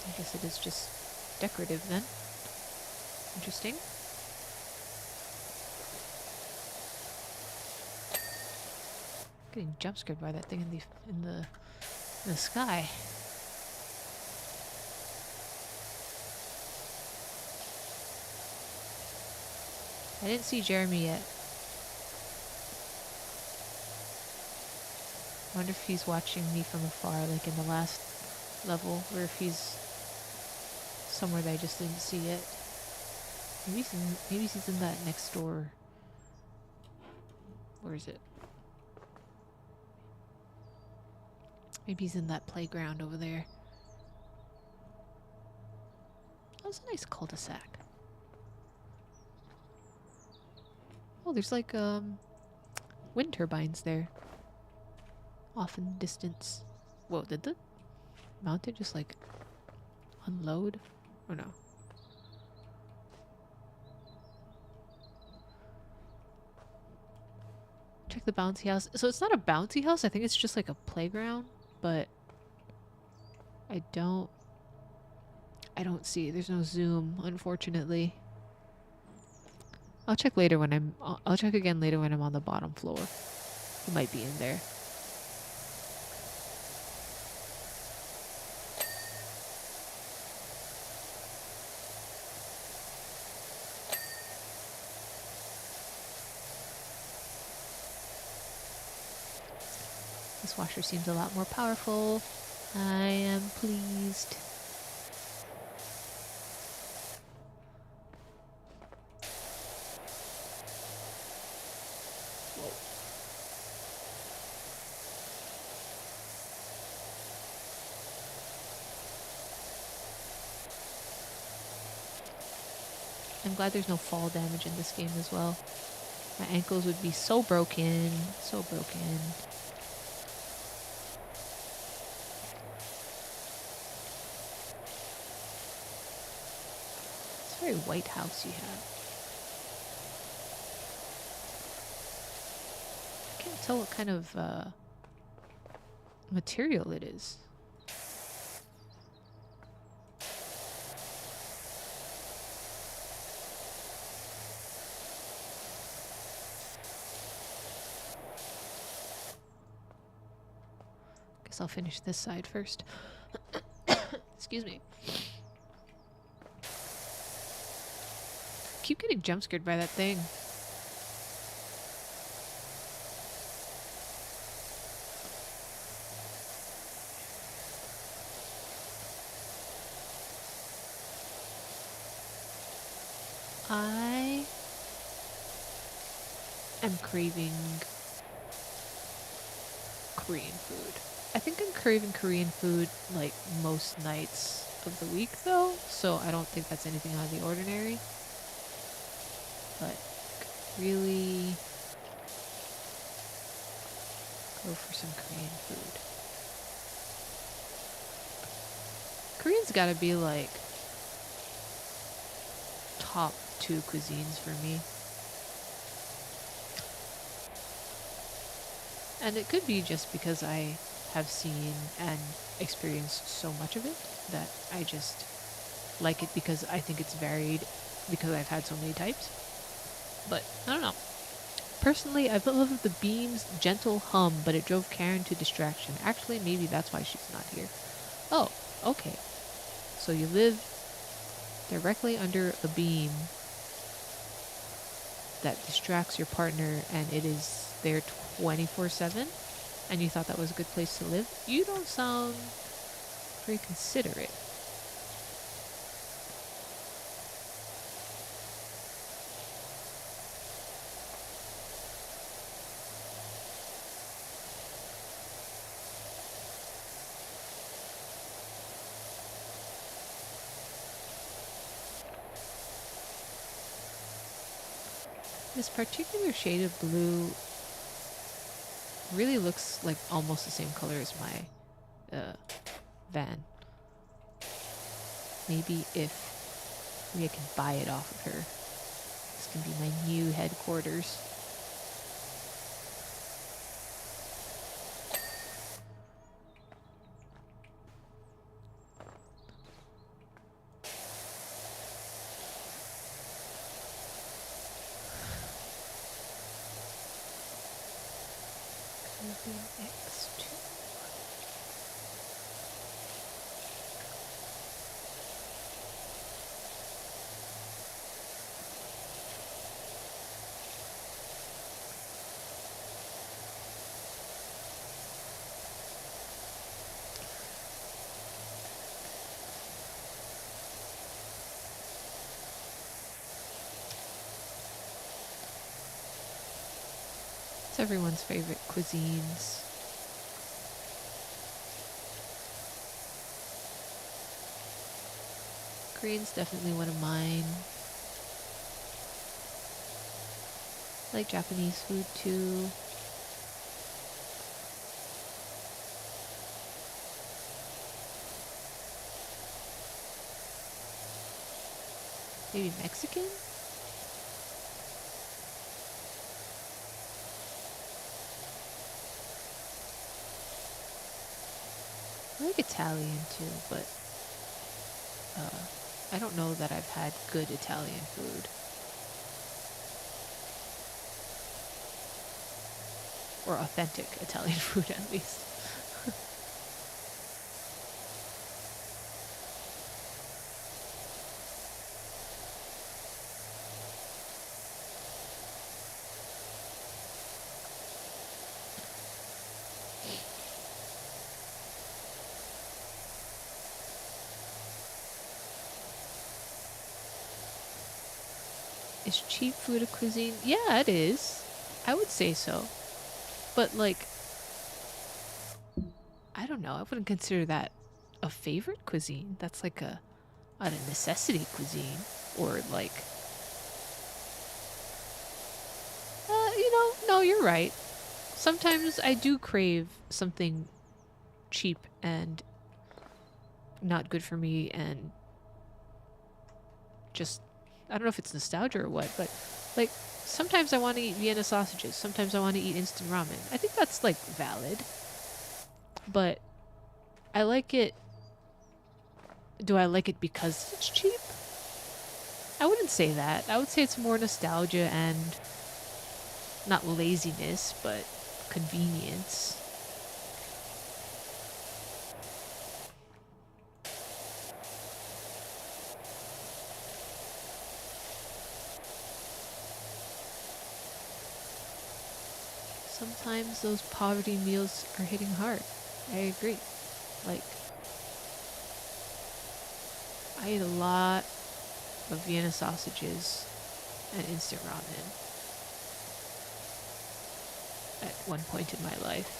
I guess it is just decorative then. Interesting. Getting jump scared by that thing in the sky. I didn't see Jeremy yet. I wonder if he's watching me from afar, like in the last level, or if he's somewhere that I just didn't see yet. Maybe he's in that next door. Where is it? Maybe he's in that playground over there. Oh, it's a nice cul-de-sac. Oh, there's like wind turbines there. Off in the distance. Whoa, did the mountain just like unload? Or no? Check the bouncy house. So it's not a bouncy house. I think it's just like a playground, but I don't see. There's no zoom, unfortunately. I'll check later when I'll check again later when I'm on the bottom floor. It might be in there. This washer seems a lot more powerful. I am pleased. Whoa. I'm glad there's no fall damage in this game as well. My ankles would be so broken. So broken. Very white house you have. I can't tell what kind of material it is. Guess I'll finish this side first. Excuse me. Keep getting jump scared by that thing. I am craving Korean food. I think I'm craving Korean food like most nights of the week though, so I don't think that's anything out of the ordinary. But really go for some Korean food. Korean's gotta be like top 2 cuisines for me. And it could be just because I have seen and experienced so much of it that I just like it because I think it's varied because I've had so many types. But I don't know. Personally, I love the beam's gentle hum, but it drove Karen to distraction. Actually, maybe that's why she's not here. Oh, okay. So you live directly under a beam that distracts your partner and it is there 24/7, and you thought that was a good place to live? You don't sound very considerate. This particular shade of blue really looks like almost the same color as my van. Maybe maybe I can buy it off of her. This can be my new headquarters. X2. It's everyone's favorite cuisines. Korean's definitely one of mine. I like Japanese food too. Maybe Mexican? I like Italian too, but I don't know that I've had good Italian food. Or authentic Italian food, at least. Is cheap food a cuisine? Yeah, it is. I would say so. But, like, I don't know. I wouldn't consider that a favorite cuisine. That's like a necessity cuisine. Or, like, no, you're right. Sometimes I do crave something cheap and not good for me and just, I don't know if it's nostalgia or what, but like sometimes I want to eat Vienna sausages. Sometimes I want to eat instant ramen. I think that's like valid, but I like it. Do I like it because it's cheap? I wouldn't say that. I would say it's more nostalgia and not laziness, but convenience. sometimes those poverty meals are hitting hard. I agree. Like, I ate a lot of Vienna sausages and instant ramen at one point in my life.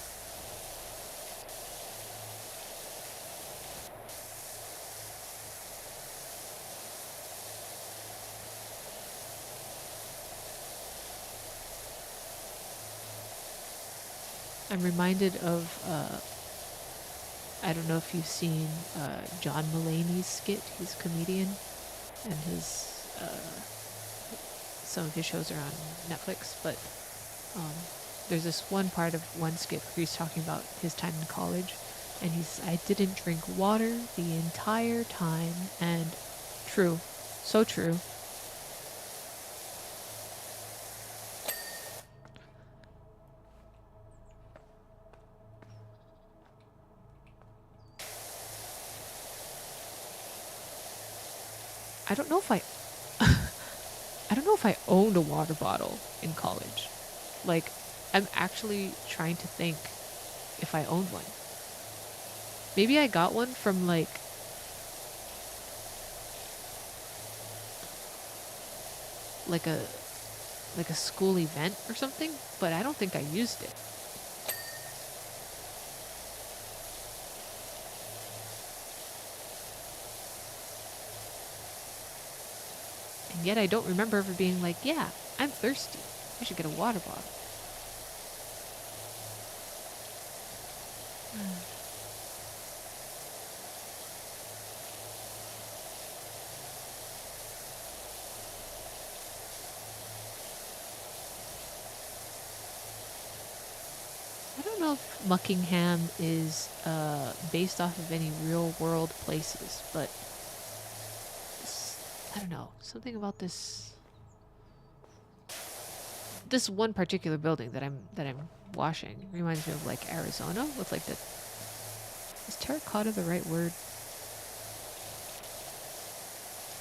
I'm reminded of, I don't know if you've seen John Mulaney's skit. He's a comedian, and some of his shows are on Netflix, but there's this one part of one skit where he's talking about his time in college, and I didn't drink water the entire time, and true, so true. I don't know if I don't know if I owned a water bottle in college. Like, I'm actually trying to think if I owned one. Maybe I got one from like a school event or something, but I don't think I used it. And yet I don't remember ever being like, yeah, I'm thirsty. I should get a water bottle. I don't know if Muckingham is based off of any real world places, but I don't know, something about this one particular building that I'm washing reminds me of like Arizona with like is terracotta the right word?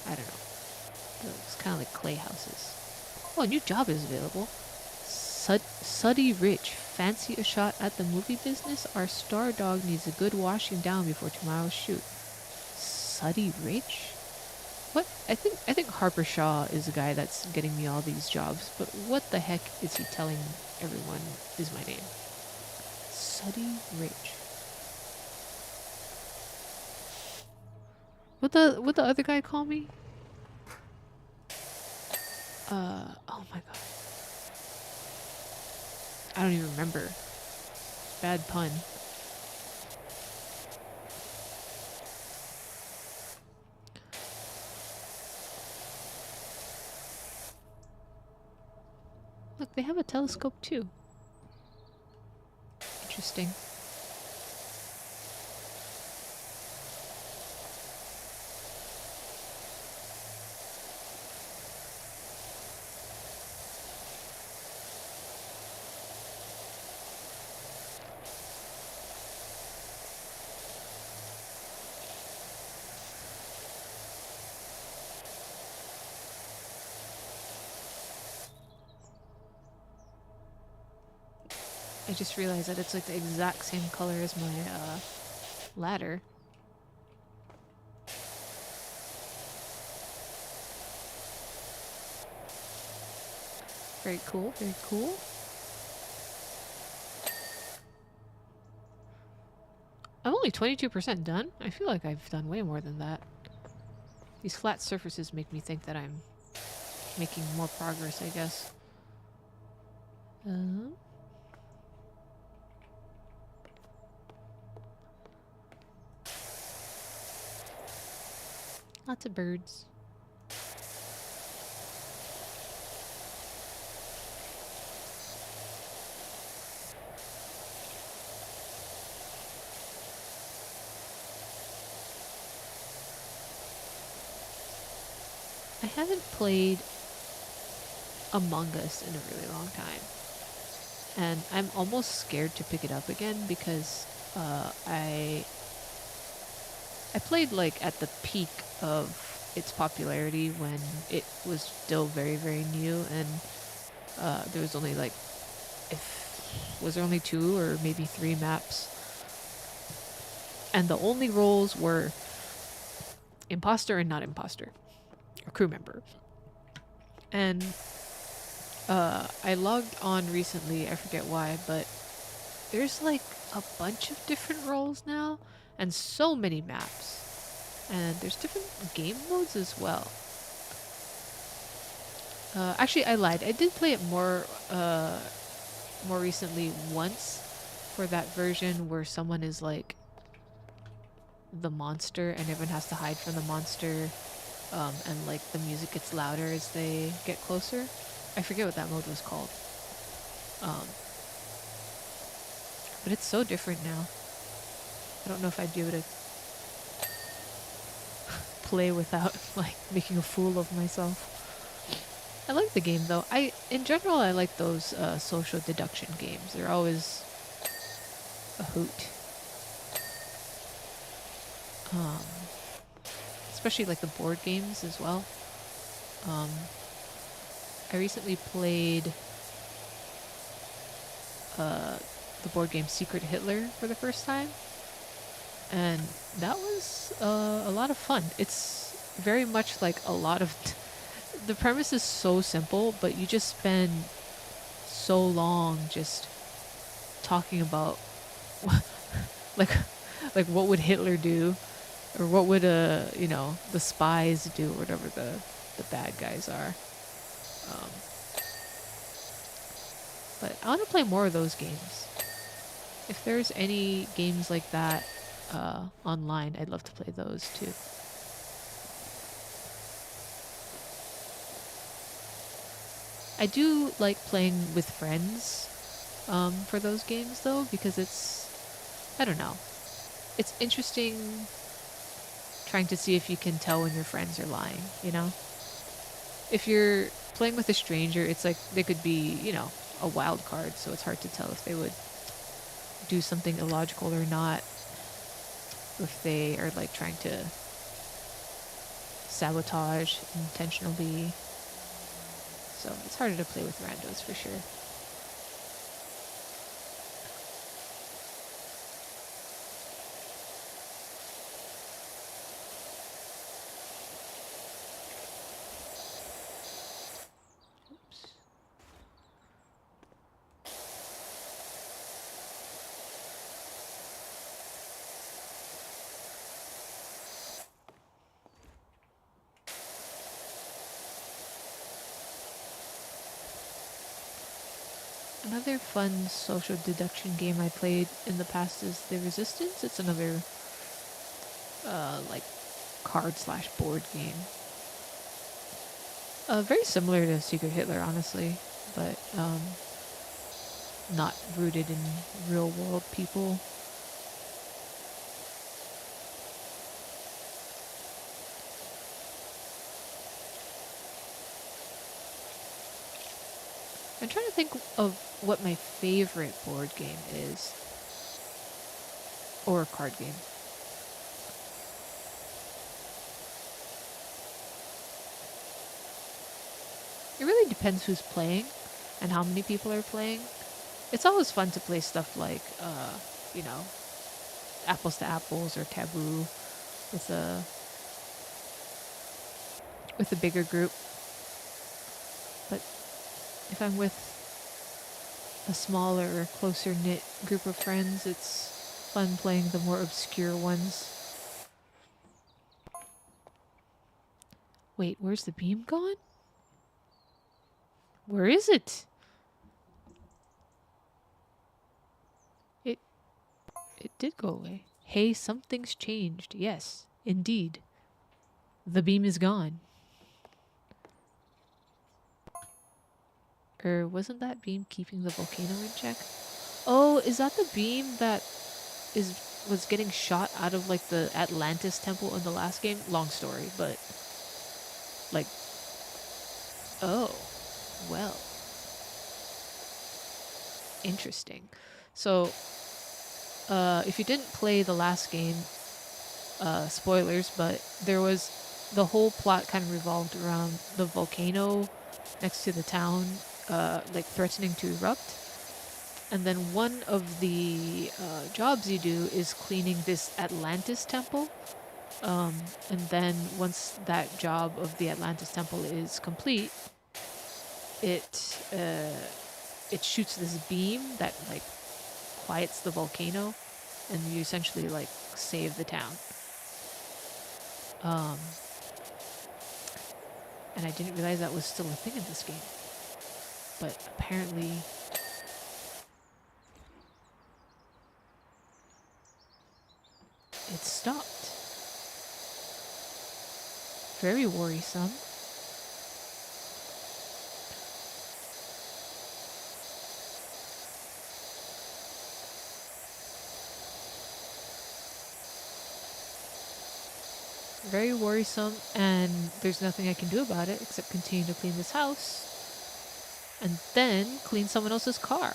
I don't know. It's kind of like clay houses. Oh, a new job is available. Suddy Rich, fancy a shot at the movie business? Our star dog needs a good washing down before tomorrow's shoot. Suddy Rich? What? I think Harper Shaw is the guy that's getting me all these jobs, but what the heck is he telling everyone is my name? Suddy Rich. What the other guy call me? Oh my god. I don't even remember. Bad pun. Look, they have a telescope too. Interesting. I just realized that it's like the exact same color as my ladder. Very cool, very cool. I'm only 22% done. I feel like I've done way more than that. These flat surfaces make me think that I'm making more progress, I guess. Lots of birds. I haven't played Among Us in a really long time. And I'm almost scared to pick it up again because I played like at the peak of its popularity when it was still very, very new, and there was only like, if was there only 2 or maybe 3 maps, and the only roles were imposter and not imposter, or crew member. And I logged on recently, I forget why, but there's like a bunch of different roles now and so many maps. And there's different game modes as well. Actually, I lied. I did play it more recently once for that version where someone is like the monster and everyone has to hide from the monster, and like the music gets louder as they get closer. I forget what that mode was called. But it's so different now. I don't know if I'd be able to play without like making a fool of myself. I like the game though. In general, I like those social deduction games. They're always a hoot. Especially like the board games as well. I recently played the board game Secret Hitler for the first time, and that was a lot of fun. It's very much like a lot of the premise is so simple, but you just spend so long just talking about like what would Hitler do, or what would the spies do, or whatever the bad guys are. But I want to play more of those games. If there's any games like that online, I'd love to play those too. I do like playing with friends for those games though, because I don't know, it's interesting trying to see if you can tell when your friends are lying, you know? If you're playing with a stranger, it's like they could be, a wild card, so it's hard to tell if they would do something illogical or not, if they are like trying to sabotage intentionally. So it's harder to play with randos for sure. Another fun social deduction game I played in the past is The Resistance. It's another like card/board game. Very similar to Secret Hitler, honestly, but not rooted in real world people. I'm trying to think of what my favorite board game is. Or a card game. It really depends who's playing and how many people are playing. It's always fun to play stuff like, apples to apples or taboo with a bigger group. But if I'm with a smaller, closer knit group of friends, it's fun playing the more obscure ones. Wait, where's the beam gone? Where is it? It did go away. Hey, something's changed. Yes, indeed. The beam is gone. Wasn't that beam keeping the volcano in check? Oh, is that the beam that was getting shot out of like the Atlantis temple in the last game? Long story, but like, oh, well, interesting. So, if you didn't play the last game, spoilers, but the whole plot kind of revolved around the volcano next to the town, like threatening to erupt. And then one of the jobs you do is cleaning this Atlantis temple. And then once that job of the Atlantis temple is complete, it shoots this beam that like quiets the volcano, and you essentially like save the town. And I didn't realize that was still a thing in this game, but apparently it stopped. Very worrisome. Very worrisome, and there's nothing I can do about it except continue to clean this house and then clean someone else's car.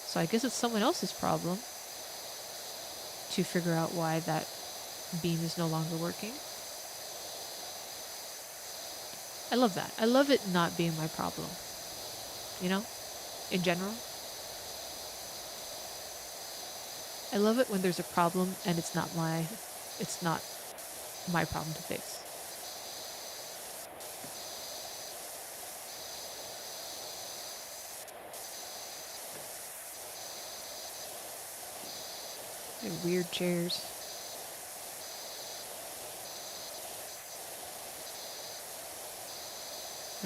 So I guess it's someone else's problem to figure out why that beam is no longer working. I love that. I love it not being my problem, you know, in general. I love it when there's a problem and it's not my problem to fix. They're weird chairs.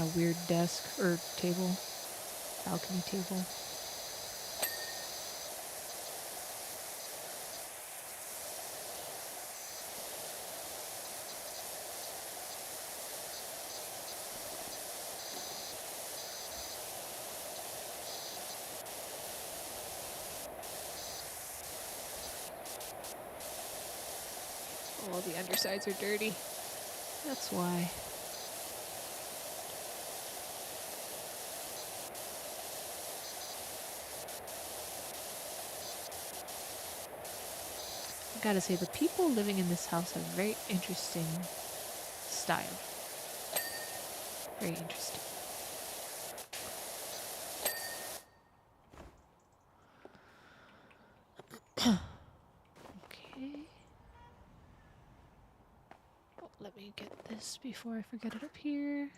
A weird desk or table, balcony table. All the undersides are dirty. That's why. I gotta say, the people living in this house have very interesting style. Very interesting. Okay. Oh, let me get this before I forget it up here.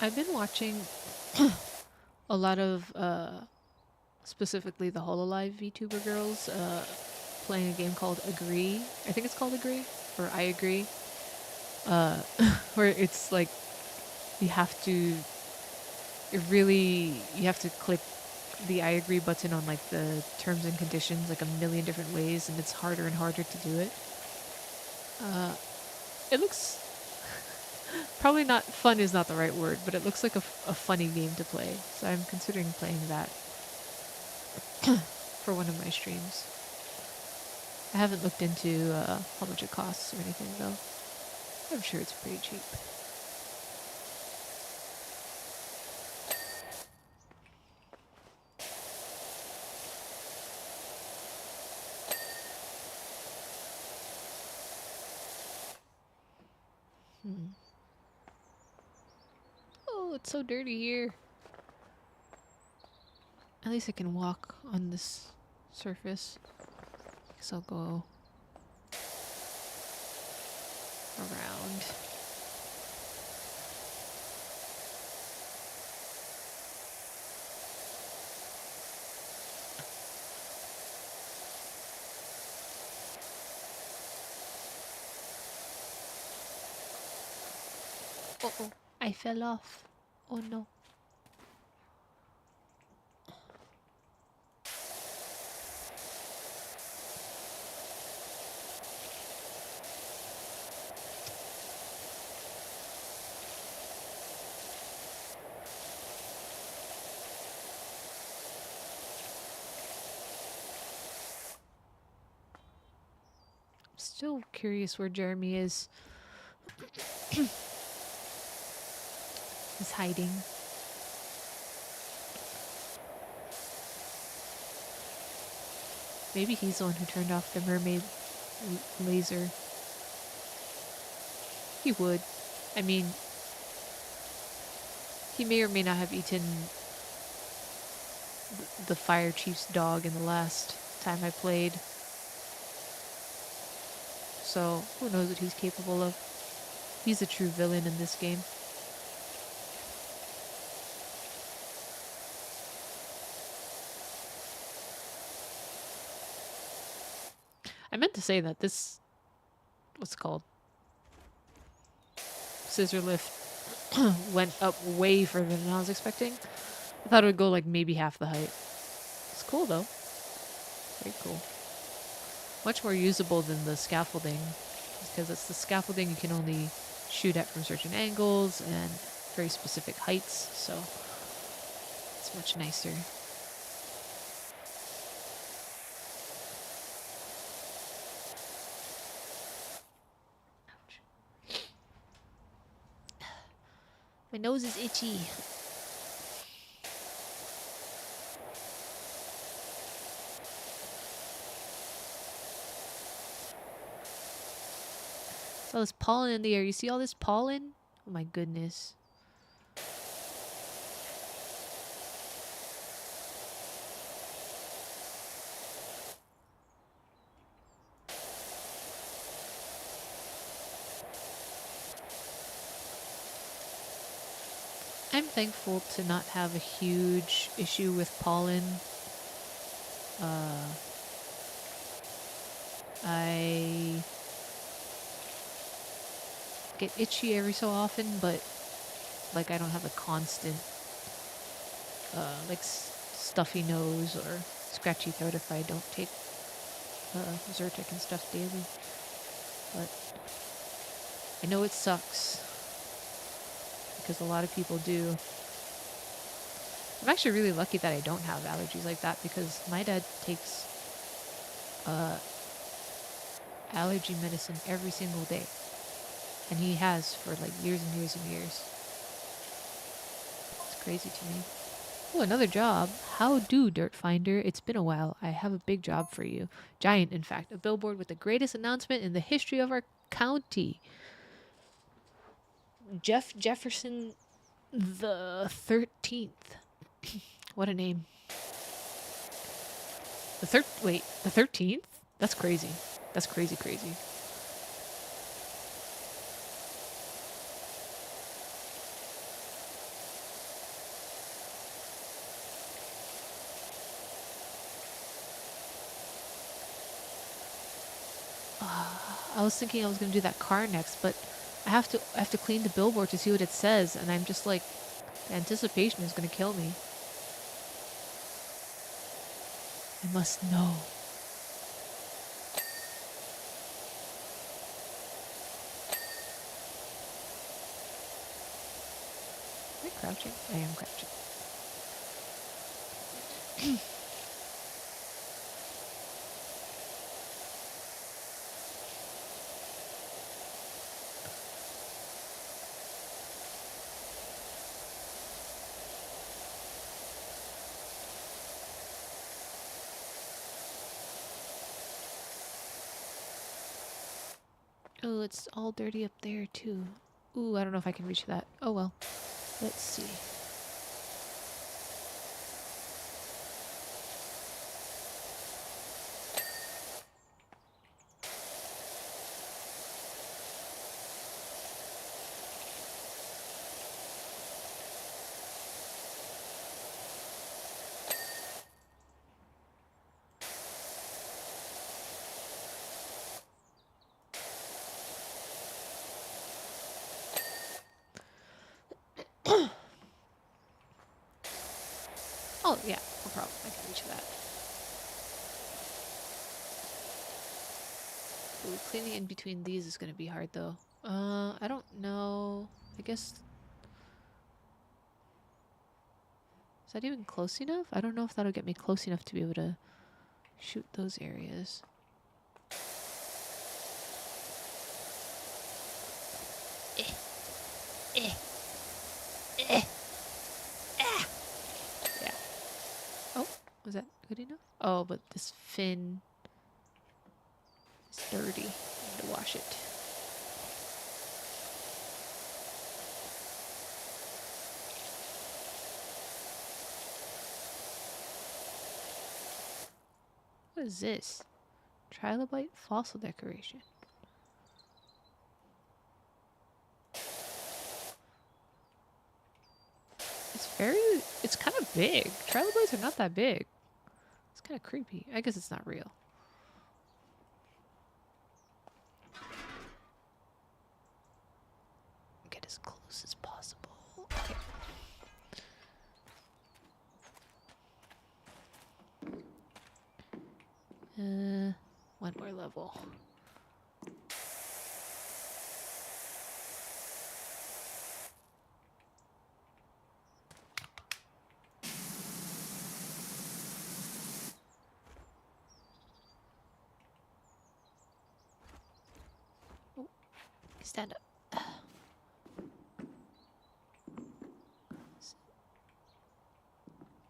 I've been watching a lot of, specifically the Hololive VTuber girls, playing a game called Agree. I think it's called Agree, or I Agree. Where it's like, you have to click the I agree button on like the terms and conditions like a million different ways, and it's harder and harder to do it. It looks probably not fun is not the right word, but it looks like a funny game to play. So I'm considering playing that for one of my streams. I haven't looked into how much it costs or anything though. I'm sure it's pretty cheap. Oh, it's so dirty here. At least I can walk on this surface. Guess I'll go around. Uh-oh, I fell off. Oh no. Still curious where Jeremy is. He's hiding. Maybe he's the one who turned off the mermaid laser. He would. I mean, he may or may not have eaten the fire chief's dog in the last time I played. So, who knows what he's capable of. He's a true villain in this game. I meant to say that this, what's it called? Scissor lift went up way further than I was expecting. I thought it would go like maybe half the height. It's cool though. Very cool. Much more usable than the scaffolding, because it's the scaffolding you can only shoot at from certain angles and very specific heights, so it's much nicer. My nose is itchy. All this pollen in the air. You see all this pollen? Oh my goodness. I'm thankful to not have a huge issue with pollen. I get itchy every so often, but like I don't have a constant like stuffy nose or scratchy throat if I don't take Zyrtec and stuff daily. But I know it sucks because a lot of people do. I'm actually really lucky that I don't have allergies like that, because my dad takes allergy medicine every single day. And he has for like years and years and years. It's crazy to me. Oh, another job. How do, Dirt Finder? It's been a while. I have a big job for you. Giant, in fact. A billboard with the greatest announcement in the history of our county. Jeff Jefferson the 13th. What a name. The 13th? That's crazy. That's crazy. I was thinking I was gonna do that car next, but I have to clean the billboard to see what it says, and I'm just like, the anticipation is gonna kill me. I must know. Am I crouching? I am crouching. Oh, it's all dirty up there too. Ooh, I don't know if I can reach that. Oh well. Let's see. Oh, yeah, no problem. I can reach that. Ooh, cleaning in between these is going to be hard, though. I don't know. I guess... Is that even close enough? I don't know if that'll get me close enough to be able to shoot those areas. Oh, but this fin is dirty. I need to wash it. What is this? Trilobite fossil decoration. It's kind of big. Trilobites are not that big. It's kind of creepy. I guess it's not real. Get as close as possible. Okay. One more level. Oh, stand up.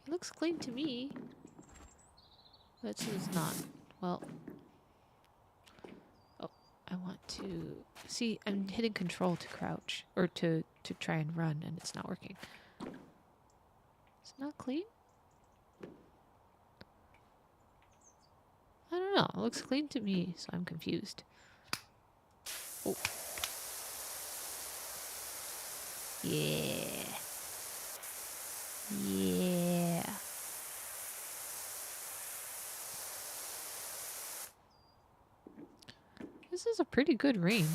It looks clean to me. But it's not. Well. Oh, I want to... See, I'm hitting control to crouch. Or to try and run, and it's not working. It's not clean? I don't know. It looks clean to me, so I'm confused. Oh. Yeah. Yeah. This is a pretty good range.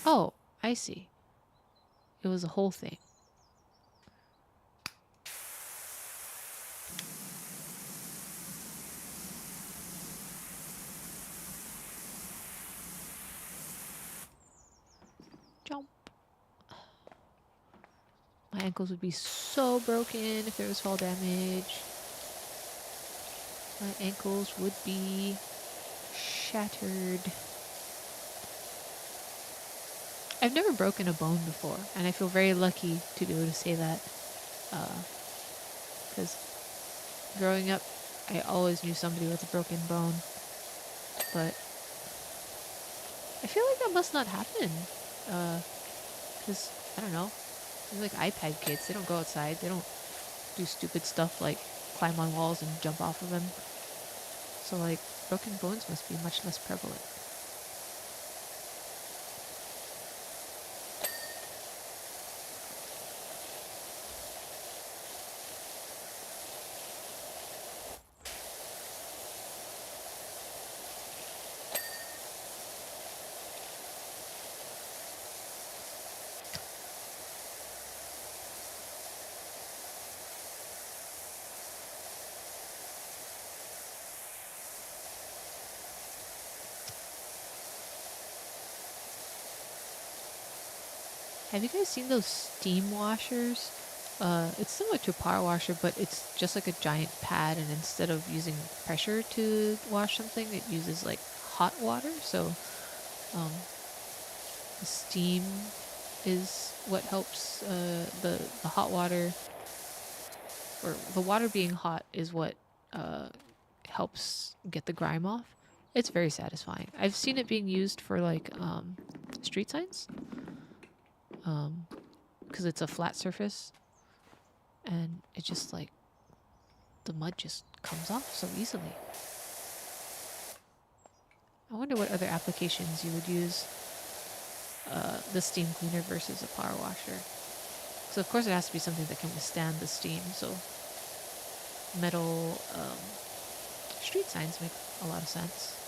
Oh, I see. It was a whole thing. Jump. My ankles would be so broken if there was fall damage. My ankles would be shattered. I've never broken a bone before, and I feel very lucky to be able to say that. Because growing up, I always knew somebody with a broken bone. But I feel like that must not happen. Because, I don't know, they're like iPad kids. They don't go outside. They don't do stupid stuff like climb on walls and jump off of them. So, like, broken bones must be much less prevalent. Have you guys seen those steam washers? It's similar to a power washer, but it's just like a giant pad, and instead of using pressure to wash something, it uses like hot water. So the steam is what helps the hot water, or the water being hot is what helps get the grime off. It's very satisfying. I've seen it being used for like street signs. Because it's a flat surface, and it just like the mud just comes off so easily. I wonder what other applications you would use the steam cleaner versus a power washer. So of course it has to be something that can withstand the steam. So metal street signs make a lot of sense.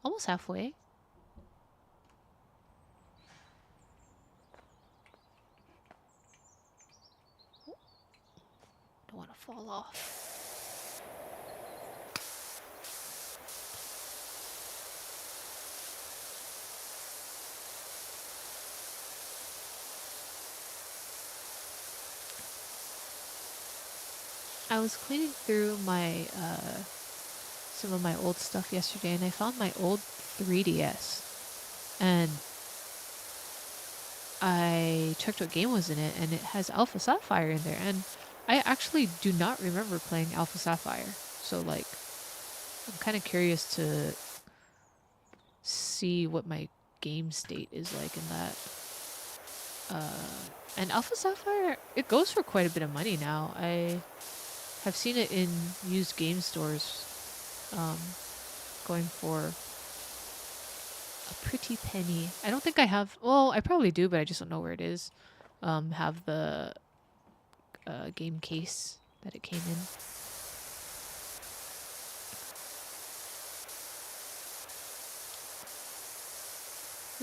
almost halfway. Don't want to fall off. I was cleaning through my some of my old stuff yesterday, and I found my old 3DS, and I checked what game was in it, and it has Alpha Sapphire in there, and I actually do not remember playing Alpha Sapphire, so like I'm kind of curious to see what my game state is like in that. And Alpha Sapphire, it goes for quite a bit of money now. I have seen it in used game stores, going for a pretty penny. I don't think I have, well, I probably do, but I just don't know where it is. Have the game case that it came in.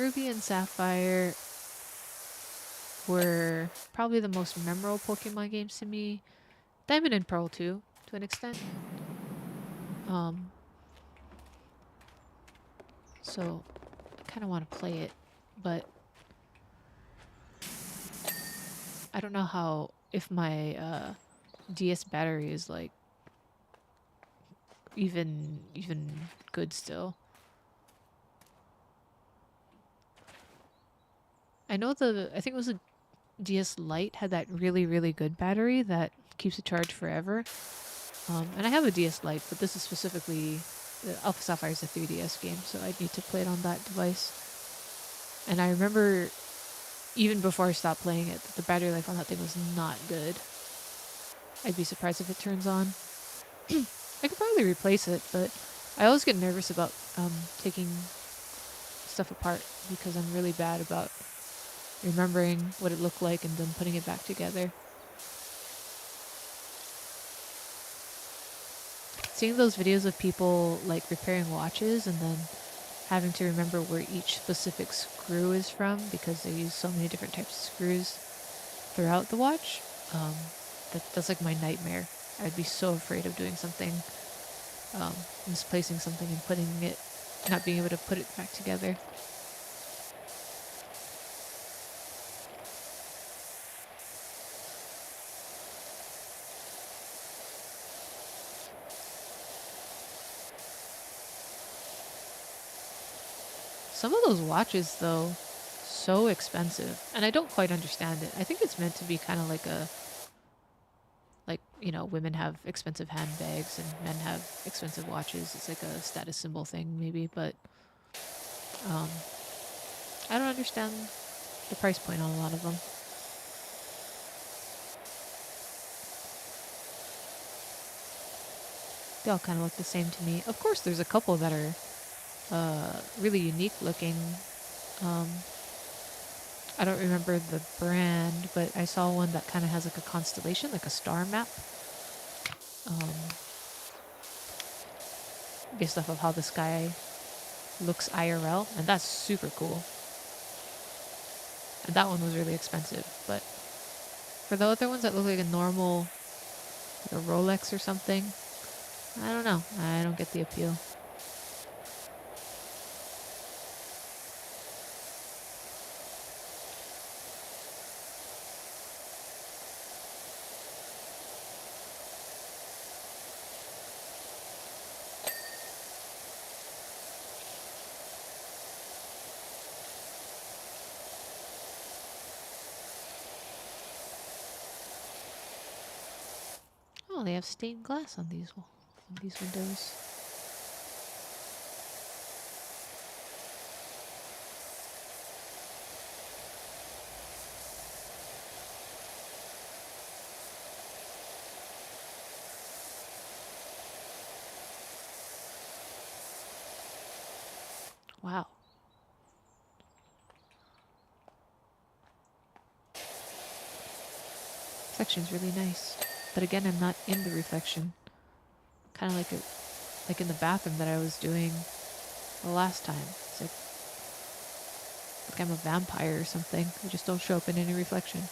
Ruby and Sapphire were probably the most memorable Pokemon games to me. Diamond and Pearl too, to an extent. So I kind of want to play it, but I don't know how, if my DS battery is like even good still. I know I think it was a DS Lite had that really good battery that keeps it charged forever. And I have a DS Lite, but this is specifically, the Alpha Sapphire is a 3DS game, so I'd need to play it on that device. And I remember, even before I stopped playing it, the battery life on that thing was not good. I'd be surprised if it turns on. I could probably replace it, but I always get nervous about taking stuff apart because I'm really bad about remembering what it looked like and then putting it back together. Seeing those videos of people like repairing watches and then having to remember where each specific screw is from because they use so many different types of screws throughout the watch, that's like my nightmare. I'd be so afraid of doing something, misplacing something and not being able to put it back together. Some of those watches, though, so expensive, and I don't quite understand it. I think it's meant to be kind of like women have expensive handbags and men have expensive watches. It's like a status symbol thing, maybe, but I don't understand the price point on a lot of them. They all kind of look the same to me. Of course, there's a couple that are really unique looking. I don't remember the brand, but I saw one that kind of has like a constellation, like a star map, based off of how the sky looks IRL, and that's super cool. And that one was really expensive, but for the other ones that look like a normal, like a Rolex or something, I don't know. I don't get the appeal. Oh, they have stained glass on these windows. Wow. Reflection's really nice. But again, I'm not in the reflection. Kind of like in the bathroom that I was doing the last time. It's like I'm a vampire or something. I just don't show up in any reflection.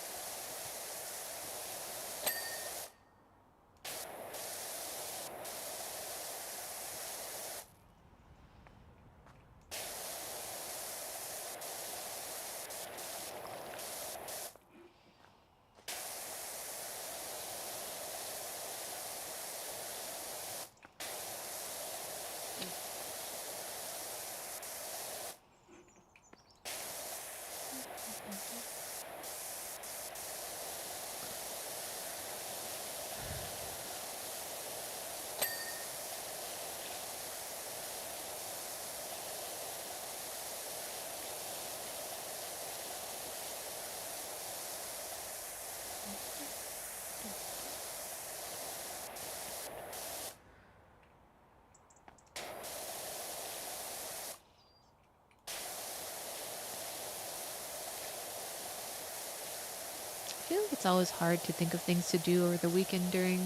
I feel like it's always hard to think of things to do over the weekend during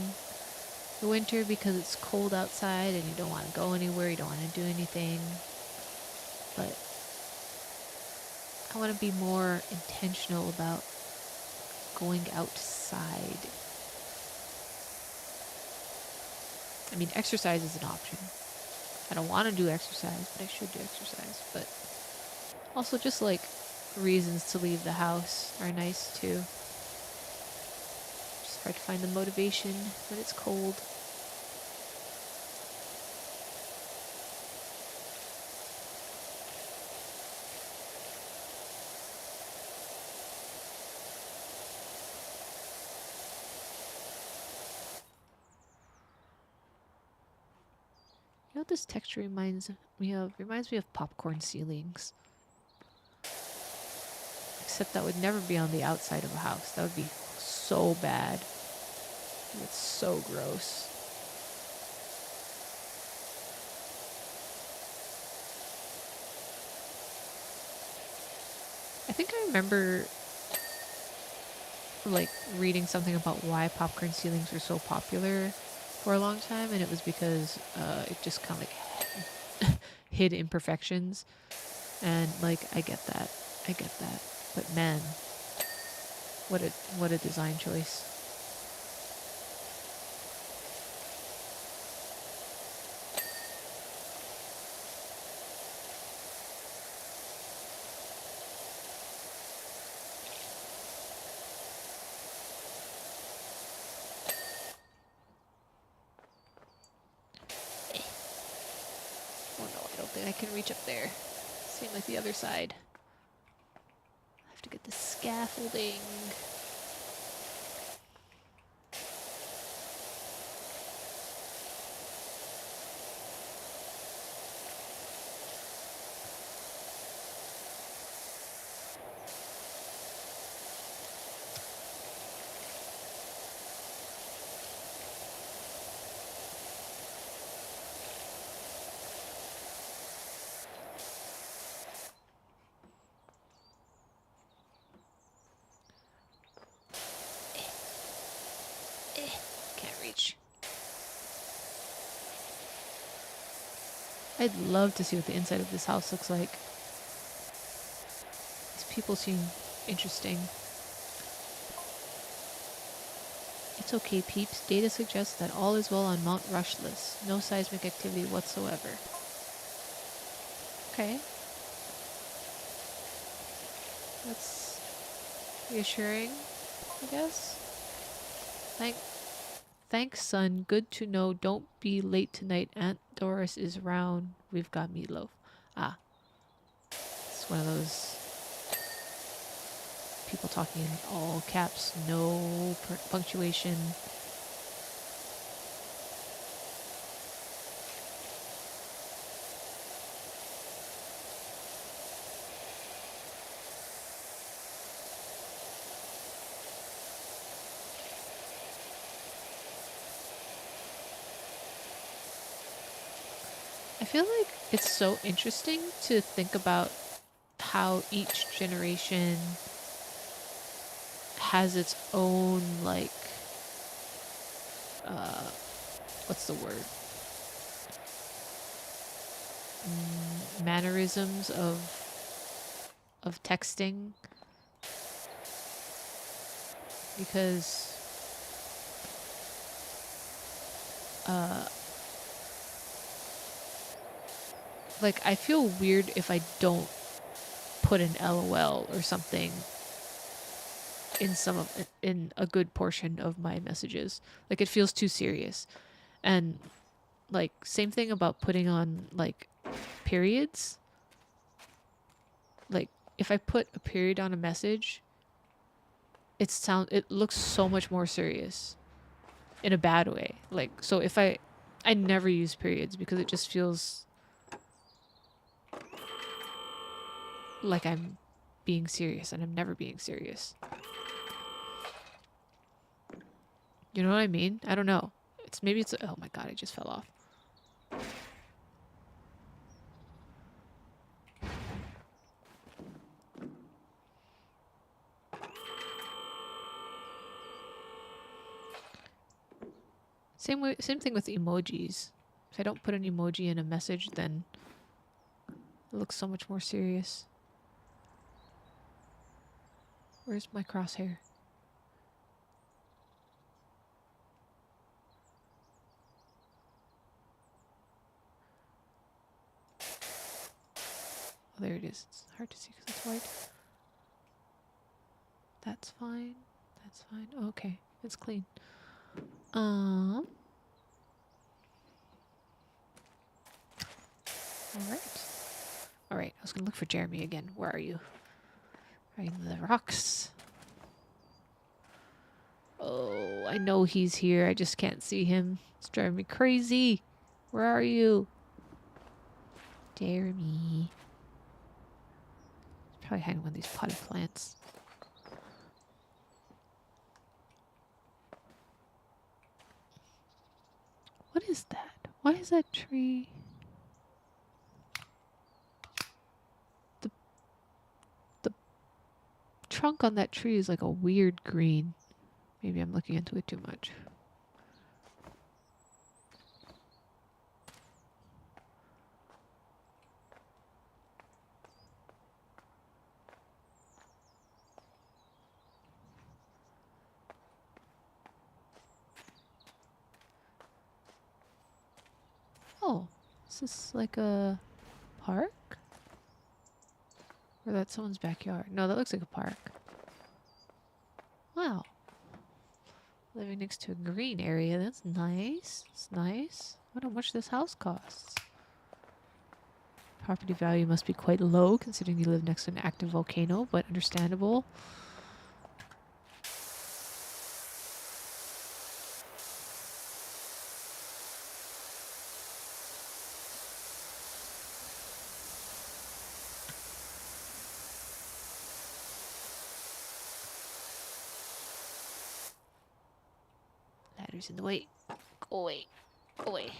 the winter because it's cold outside and you don't want to go anywhere, you don't want to do anything. But I want to be more intentional about going outside. I mean, exercise is an option. I don't want to do exercise, but I should do exercise. But also just like reasons to leave the house are nice too. It's hard to find the motivation when it's cold. You know what this texture reminds me of? Reminds me of popcorn ceilings. Except that would never be on the outside of a house. That would be so bad. It's so gross. I think I remember like reading something about why popcorn ceilings were so popular for a long time, and it was because it just kind of like hid imperfections. And like I get that. But man, what a design choice. Oh no, I don't think I can reach up there. Same like the other side. I have to get the scaffolding. Can't reach. I'd love to see what the inside of this house looks like. These people seem interesting. It's okay, peeps. Data suggests that all is well on Mount Rushless. No seismic activity whatsoever. Okay. That's reassuring, I guess. Thanks, son. Good to know. Don't be late tonight. Aunt Doris is round. We've got meatloaf. Ah. It's one of those people talking in all caps, no punctuation. I feel like it's so interesting to think about how each generation has its own, like, what's the word? mannerisms of texting, because like I feel weird if I don't put an LOL or something in a good portion of my messages. Like it feels too serious. And like same thing about putting on like periods. Like if I put a period on a message, it looks so much more serious in a bad way. Like so if I never use periods because it just feels like I'm being serious and I'm never being serious. You know what I mean? I don't know. Maybe it's oh my god, I just fell off. Same thing with emojis. If I don't put an emoji in a message, then it looks so much more serious. Where's my crosshair? Oh, there it is. It's hard to see because it's white. That's fine. That's fine. Oh, okay, it's clean. All right. I was gonna look for Jeremy again. Where are you? Are you in the rocks? Oh, I know he's here. I just can't see him. It's driving me crazy. Where are you? Jeremy. He's probably hanging with these potted plants. What is that? Why is that tree? The trunk on that tree is like a weird green. Maybe I'm looking into it too much. Oh, is this like a park? Or that's someone's backyard? No, that looks like a park. Wow. Living next to a green area. That's nice. It's nice. I wonder how much this house costs. Property value must be quite low considering you live next to an active volcano, but understandable. Ladder's in the way. Go away. Go away.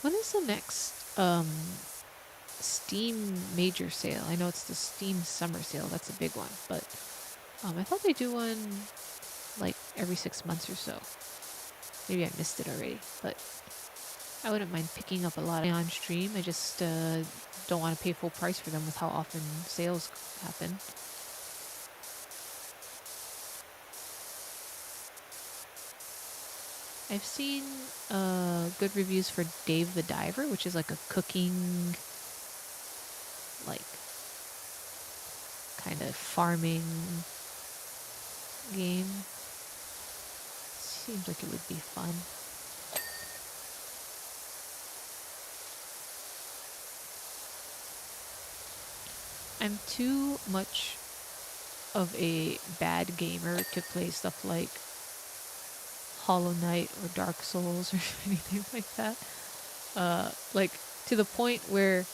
When is the next Steam major sale? I know it's the Steam summer sale. That's a big one, but I thought they do one like every 6 months or so. Maybe I missed it already, but I wouldn't mind picking up a lot on stream. I just don't want to pay full price for them with how often sales happen. I've seen good reviews for Dave the Diver, which is like a cooking, like, kind of farming game. Seems like it would be fun. I'm too much of a bad gamer to play stuff like Hollow Knight or Dark Souls or anything like that. Like to the point where,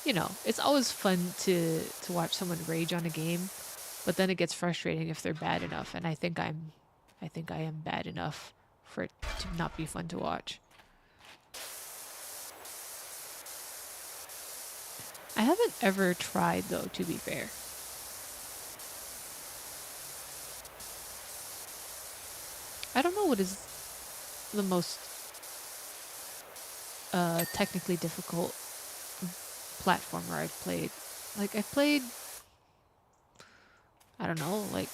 you know, it's always fun to watch someone rage on a game, but then it gets frustrating if they're bad enough, and I think I am bad enough for it to not be fun to watch. I haven't ever tried though, to be fair. I don't know what is the most technically difficult platformer I've played. Like, I've played, I don't know, like,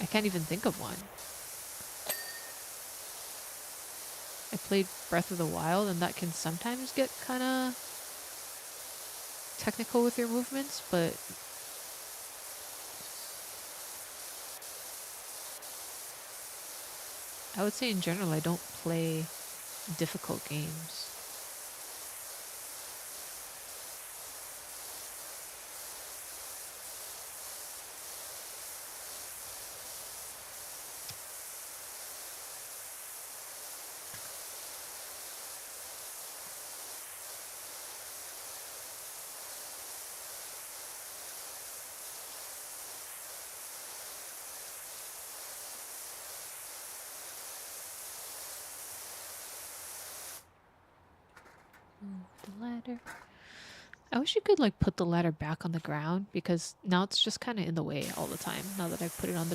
I can't even think of one. I played Breath of the Wild, and that can sometimes get kind of technical with your movements, but I would say in general I don't play difficult games. The ladder. I wish you could like put the ladder back on the ground, because now it's just kind of in the way all the time. Now that I put it on the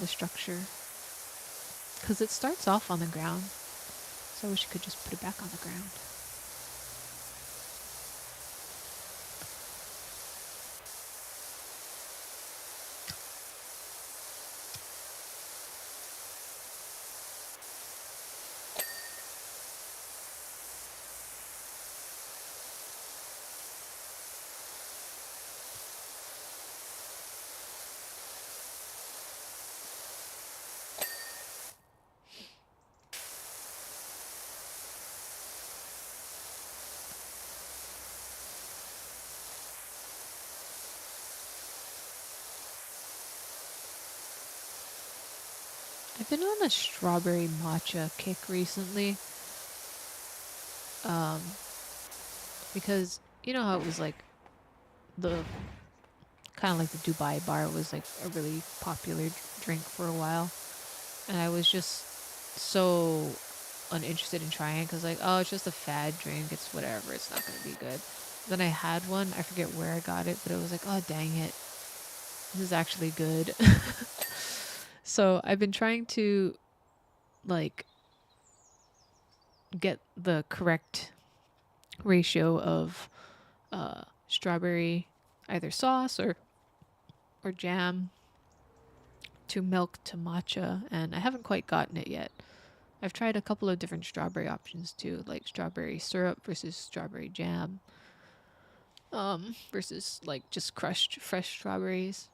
structure, because it starts off on the ground. So I wish you could just put it back on the ground. I've been on a strawberry matcha kick recently. Because you know how it was like the kind of like the Dubai bar was like a really popular drink for a while, and I was just so uninterested in trying it because like, oh, it's just a fad drink, it's whatever, it's not gonna be good. Then I had one, I forget where I got it, but it was like, oh dang it, this is actually good. So I've been trying to like get the correct ratio of strawberry either sauce or jam to milk to matcha, and I haven't quite gotten it yet. I've tried a couple of different strawberry options too, like strawberry syrup versus strawberry jam, versus like just crushed fresh strawberries.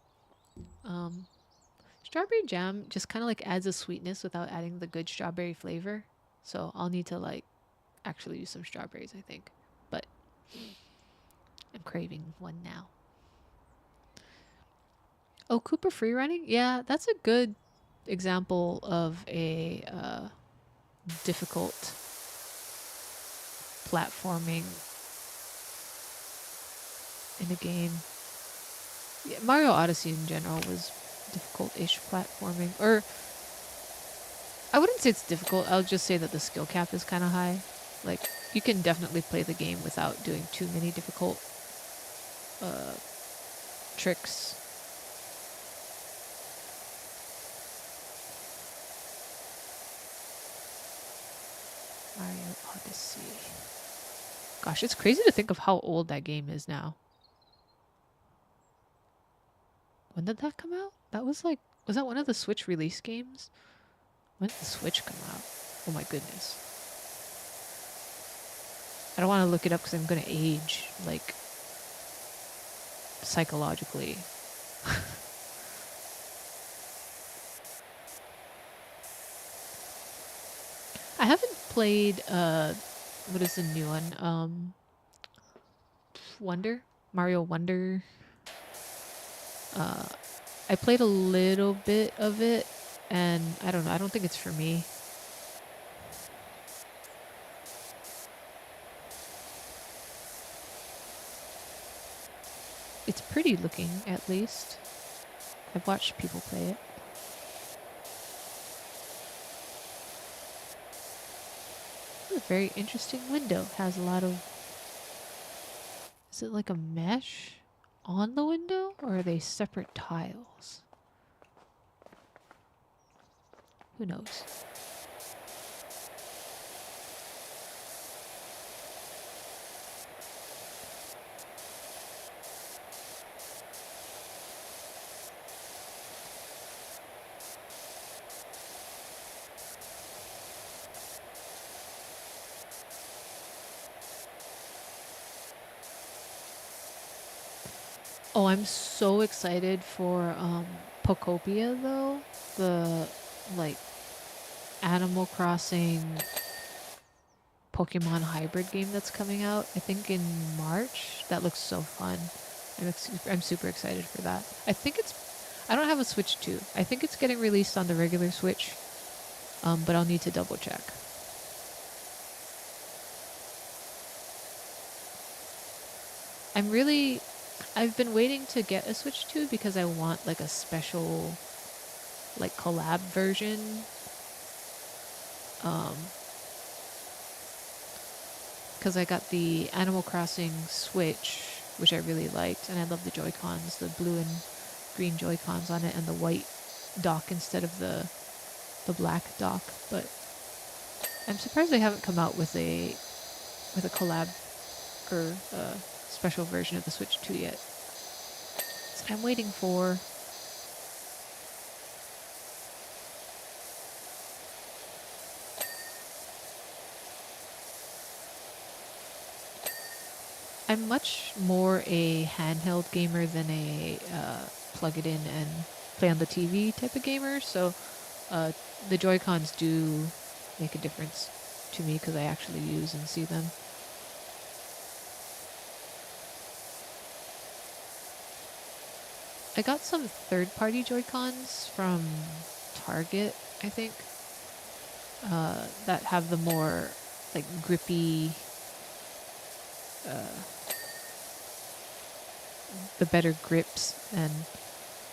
Strawberry jam just kind of like adds a sweetness without adding the good strawberry flavor. So I'll need to like actually use some strawberries, I think. But I'm craving one now. Oh, Cooper free running? Yeah, that's a good example of a difficult platforming in a game. Yeah, Mario Odyssey in general was difficult-ish platforming. Or, I wouldn't say it's difficult, I'll just say that the skill cap is kind of high. Like, you can definitely play the game without doing too many difficult tricks. Mario Odyssey. Gosh, it's crazy to think of how old that game is now. When did that come out? That was like, was that one of the Switch release games? When did the Switch come out? Oh my goodness. I don't want to look it up because I'm going to age, like, psychologically. I haven't played, what is the new one? Wonder? Mario Wonder. I played a little bit of it, and I don't know, I don't think it's for me. It's pretty looking, at least. I've watched people play it. very interesting window. Has a lot of... Is it like a mesh on the window, or are they separate tiles? Who knows? Oh, I'm so excited for Pokopia though. The like Animal Crossing Pokemon hybrid game that's coming out, I think in March. That looks so fun. I'm super excited for that. I don't have a Switch 2. I think it's getting released on the regular Switch, but I'll need to double check. I've been waiting to get a Switch 2 because I want like a special like collab version. Because I got the Animal Crossing Switch, which I really liked, and I love the Joy-Cons, the blue and green Joy-Cons on it, and the white dock instead of the black dock. But I'm surprised they haven't come out with a collab or a special version of the Switch 2 yet. So I'm waiting for. I'm much more a handheld gamer than a plug it in and play on the TV type of gamer. So the Joy-Cons do make a difference to me because I actually use and see them. I got some third-party Joy-Cons from Target, I think, that have the more like grippy, the better grips, and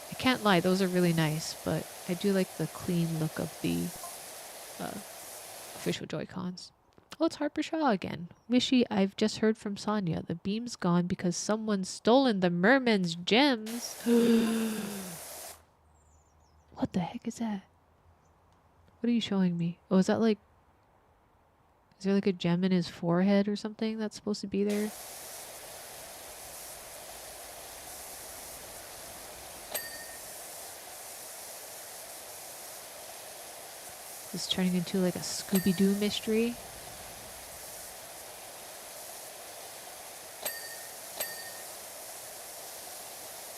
I can't lie, those are really nice, but I do like the clean look of the official Joy-Cons. Oh, it's Harper Shaw again. Wishy, I've just heard from Sonia. The beam's gone because someone's stolen the merman's gems. What the heck is that? What are you showing me? Oh, is that like... Is there like a gem in his forehead or something that's supposed to be there? This is turning into like a Scooby-Doo mystery.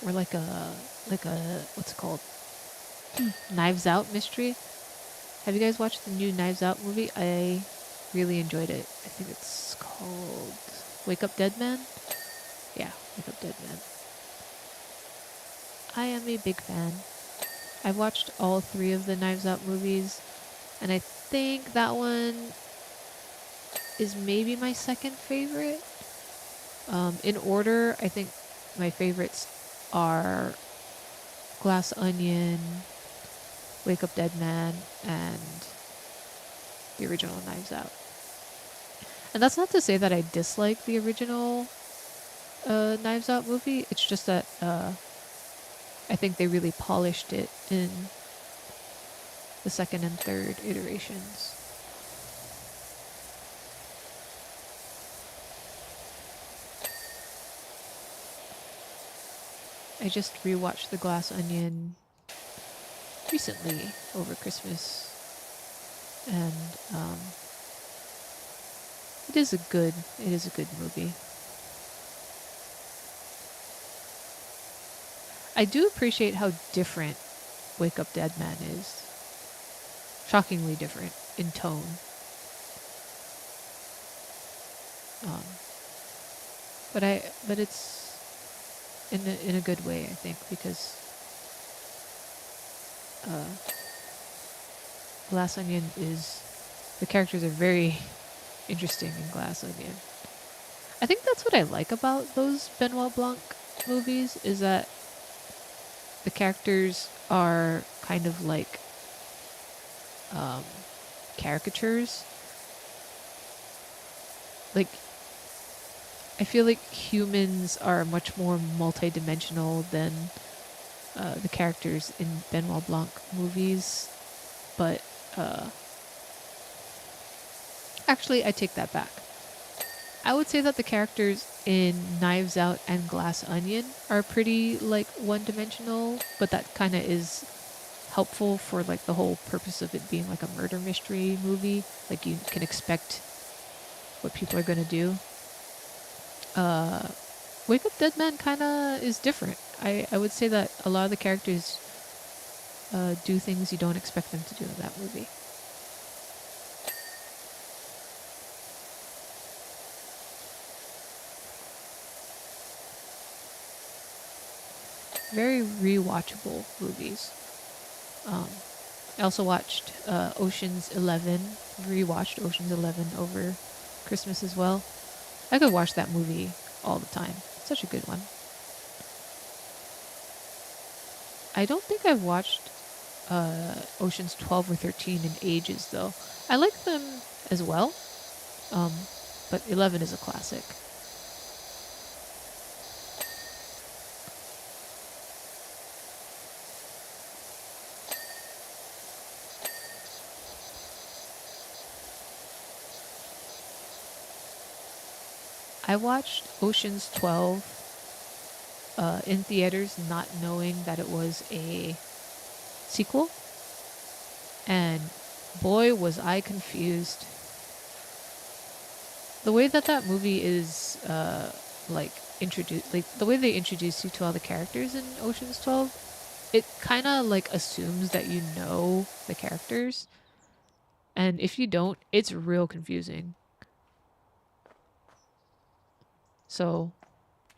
Or like a, what's it called? Knives Out mystery. Have you guys watched the new Knives Out movie? I really enjoyed it. I think it's called Wake Up Dead Man? Yeah, Wake Up Dead Man. I am a big fan. I've watched all 3 of the Knives Out movies, and I think that one is maybe my second favorite. In order, I think my favorites are Glass Onion, Wake Up Dead Man, and the original Knives Out. And that's not to say that I dislike the original Knives Out movie. It's just that I think they really polished it in the second and third iterations. I just rewatched The Glass Onion recently over Christmas, and it is a good movie. I do appreciate how different Wake Up Dead Man is. Shockingly different in tone. But it's in a good way, I think, because Glass Onion the characters are very interesting in Glass Onion. I think that's what I like about those Benoit Blanc movies, is that the characters are kind of like caricatures. like, I feel like humans are much more multidimensional than the characters in Benoit Blanc movies. But actually, I take that back. I would say that the characters in Knives Out and Glass Onion are pretty like one-dimensional, but that kind of is helpful for like the whole purpose of it being like a murder mystery movie. Like you can expect what people are gonna do. Wake Up Dead Man kind of is different. I would say that a lot of the characters do things you don't expect them to do in that movie. Very rewatchable movies. I also watched Ocean's 11, rewatched Ocean's 11 over Christmas as well. I could watch that movie all the time. Such a good one. I don't think I've watched Ocean's 12 or 13 in ages, though. I like them as well, but 11 is a classic. I watched Ocean's 12 in theaters, not knowing that it was a sequel, and boy was I confused. The way that that movie is like introduced, like the way they introduce you to all the characters in Ocean's 12, it kind of like assumes that you know the characters, and if you don't, it's real confusing. So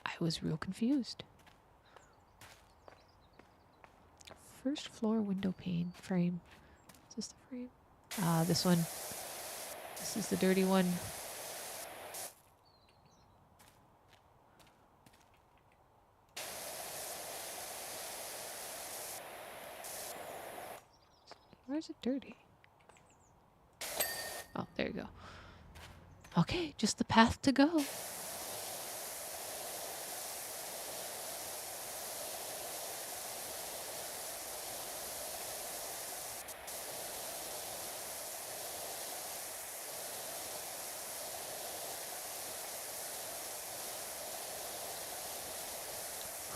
I was real confused. First floor window pane frame. Is this the frame? Ah, this one. This is the dirty one. Where is it dirty? Oh, there you go. Okay, just the path to go.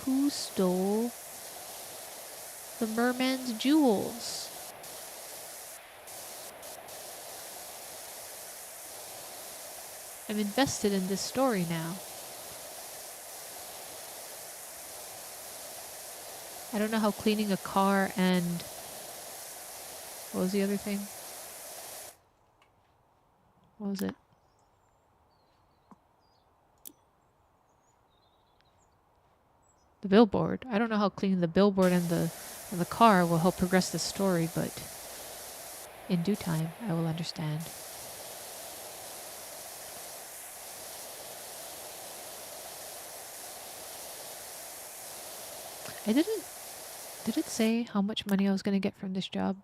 Who stole the merman's jewels? I'm invested in this story now. I don't know how cleaning a car and... what was the other thing? What was it? The billboard. I don't know how cleaning the billboard and the car will help progress the story, but in due time, I will understand. Did it say how much money I was going to get from this job?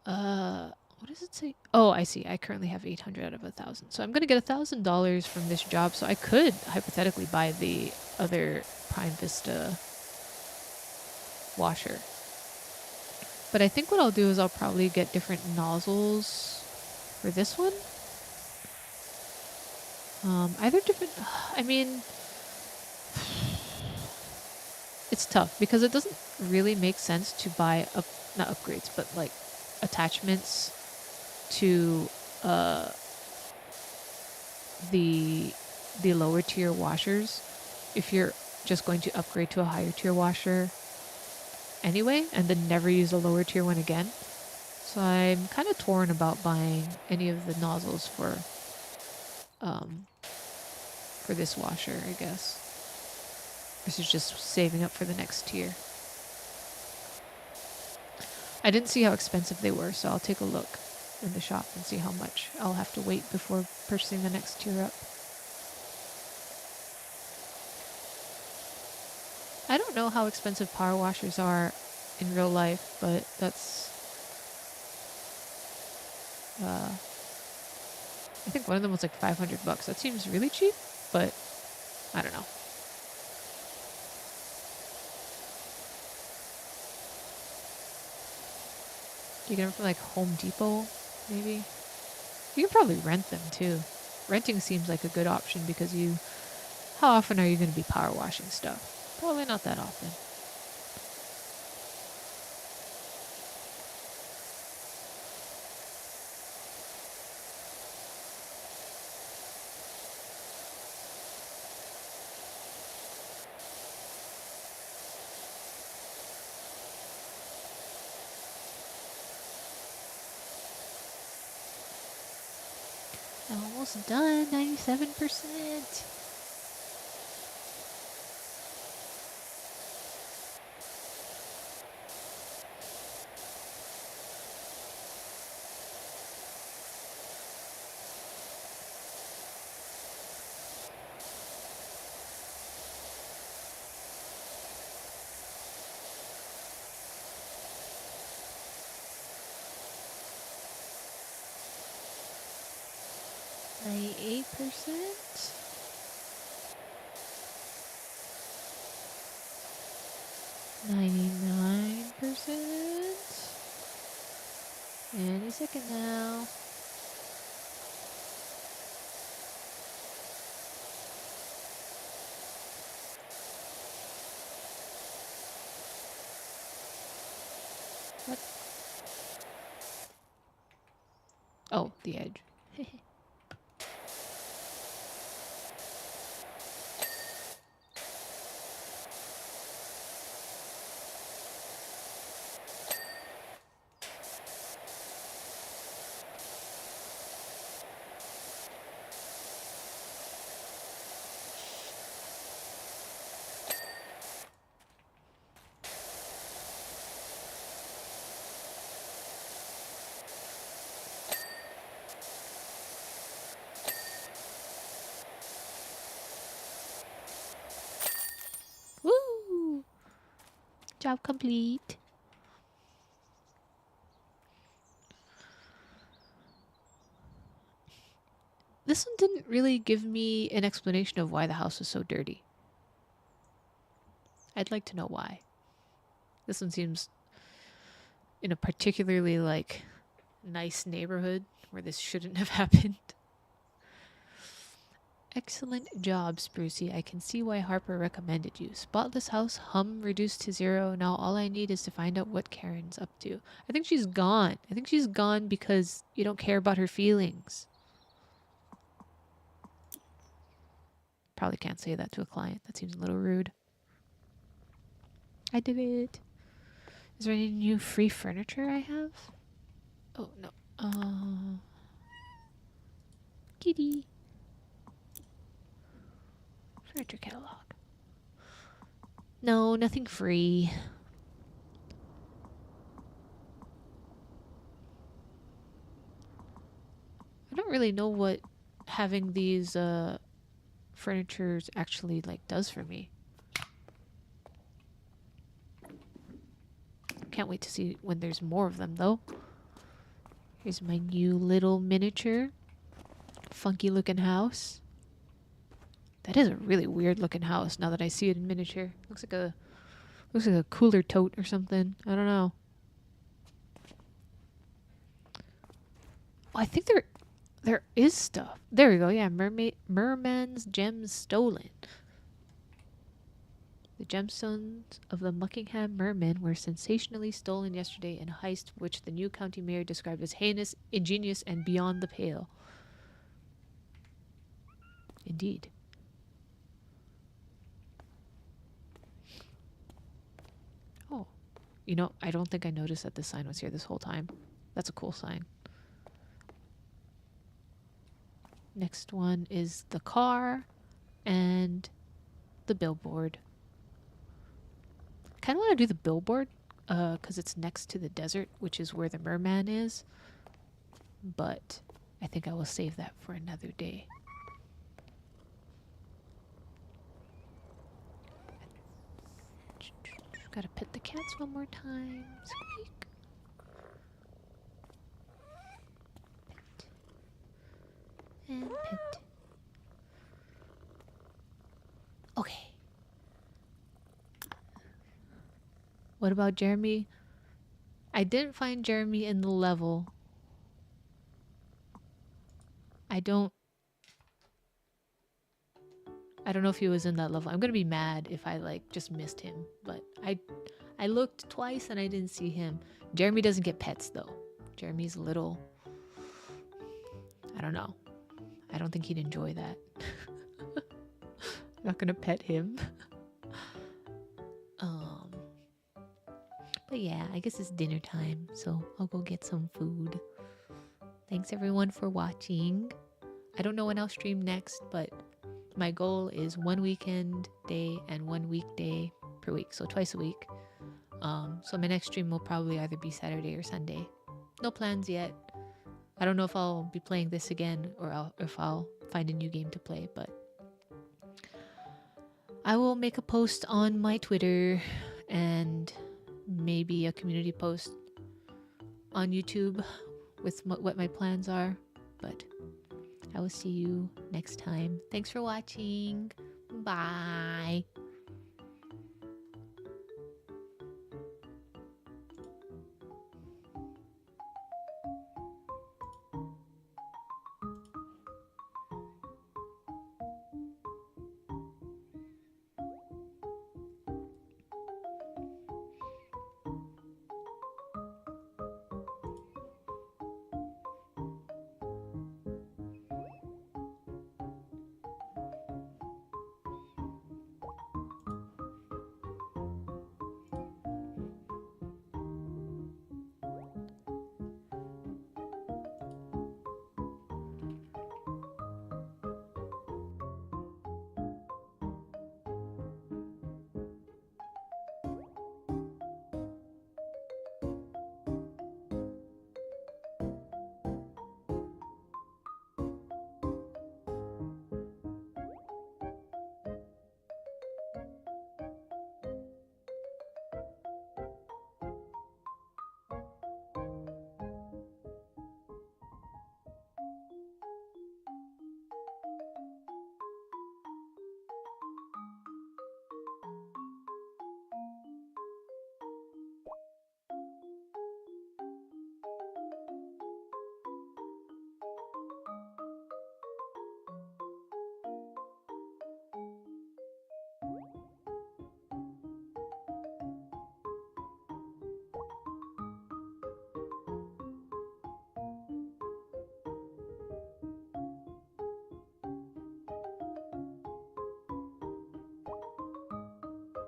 What does it say? Oh, I see. I currently have 800 out of 1,000. So I'm going to get $1,000 from this job. So I could hypothetically buy the other Prime Vista washer. But I think what I'll do is I'll probably get different nozzles for this one. Either different... I mean... it's tough because it doesn't really make sense to buy not upgrades, but like attachments to the lower tier washers if you're just going to upgrade to a higher tier washer anyway and then never use a lower tier one again. So I'm kind of torn about buying any of the nozzles for this washer, I guess. This is just saving up for the next tier. I didn't see how expensive they were, so I'll take a look in the shop and see how much I'll have to wait before purchasing the next tier up. I don't know how expensive power washers are in real life, but that's I think one of them was like 500 bucks. That seems really cheap, but I don't know. You get them from like Home Depot, maybe? You can probably rent them too. Renting seems like a good option because how often are you going to be power washing stuff? Probably not that often. I'm almost done, 97%. My 8%. $99%. Any second now. What? Oh, the edge. Woo! Job complete. This one didn't really give me an explanation of why the house was so dirty. I'd like to know why. This one seems in a particularly like nice neighborhood where this shouldn't have happened. Excellent job, Sprucey. I can see why Harper recommended you. Spotless house, hum reduced to 0. Now all I need is to find out what Karen's up to. I think she's gone. I think she's gone because you don't care about her feelings. Probably can't say that to a client. That seems a little rude. I did it. Is there any new free furniture I have? Oh, no. Kitty. Furniture catalog. No, nothing free. I don't really know what having these furnitures actually like does for me. Can't wait to see when there's more of them though. Here's my new little miniature funky looking house. That is a really weird looking house now that I see it in miniature. Looks like a cooler tote or something. I don't know. Oh, I think there is stuff. There we go. Yeah, merman's gems stolen. The gemstones of the Muckingham mermen were sensationally stolen yesterday in a heist which the new county mayor described as heinous, ingenious, and beyond the pale. Indeed. Oh. You know, I don't think I noticed that this sign was here this whole time. That's a cool sign. Next one is the car and the billboard. Kind of want to do the billboard because it's next to the desert, which is where the merman is. But I think I will save that for another day. Gotta pet the cats one more time. Squeak. pet. Okay. What about Jeremy? I didn't find Jeremy in the level. I don't know if he was in that level. I'm gonna be mad if I like just missed him. But I looked twice and I didn't see him. Jeremy doesn't get pets though. Jeremy's a little, I don't know. I don't think he'd enjoy that. I'm not gonna pet him. But yeah, I guess it's dinner time, so I'll go get some food. Thanks everyone for watching. I don't know when I'll stream next, but my goal is 1 weekend day and 1 weekday per week, so twice a week. So my next stream will probably either be Saturday or Sunday. No plans yet. I don't know if I'll be playing this again or if I'll find a new game to play, but I will make a post on my Twitter and maybe a community post on YouTube with what my plans are. But I will see you next time. Thanks for watching. Bye.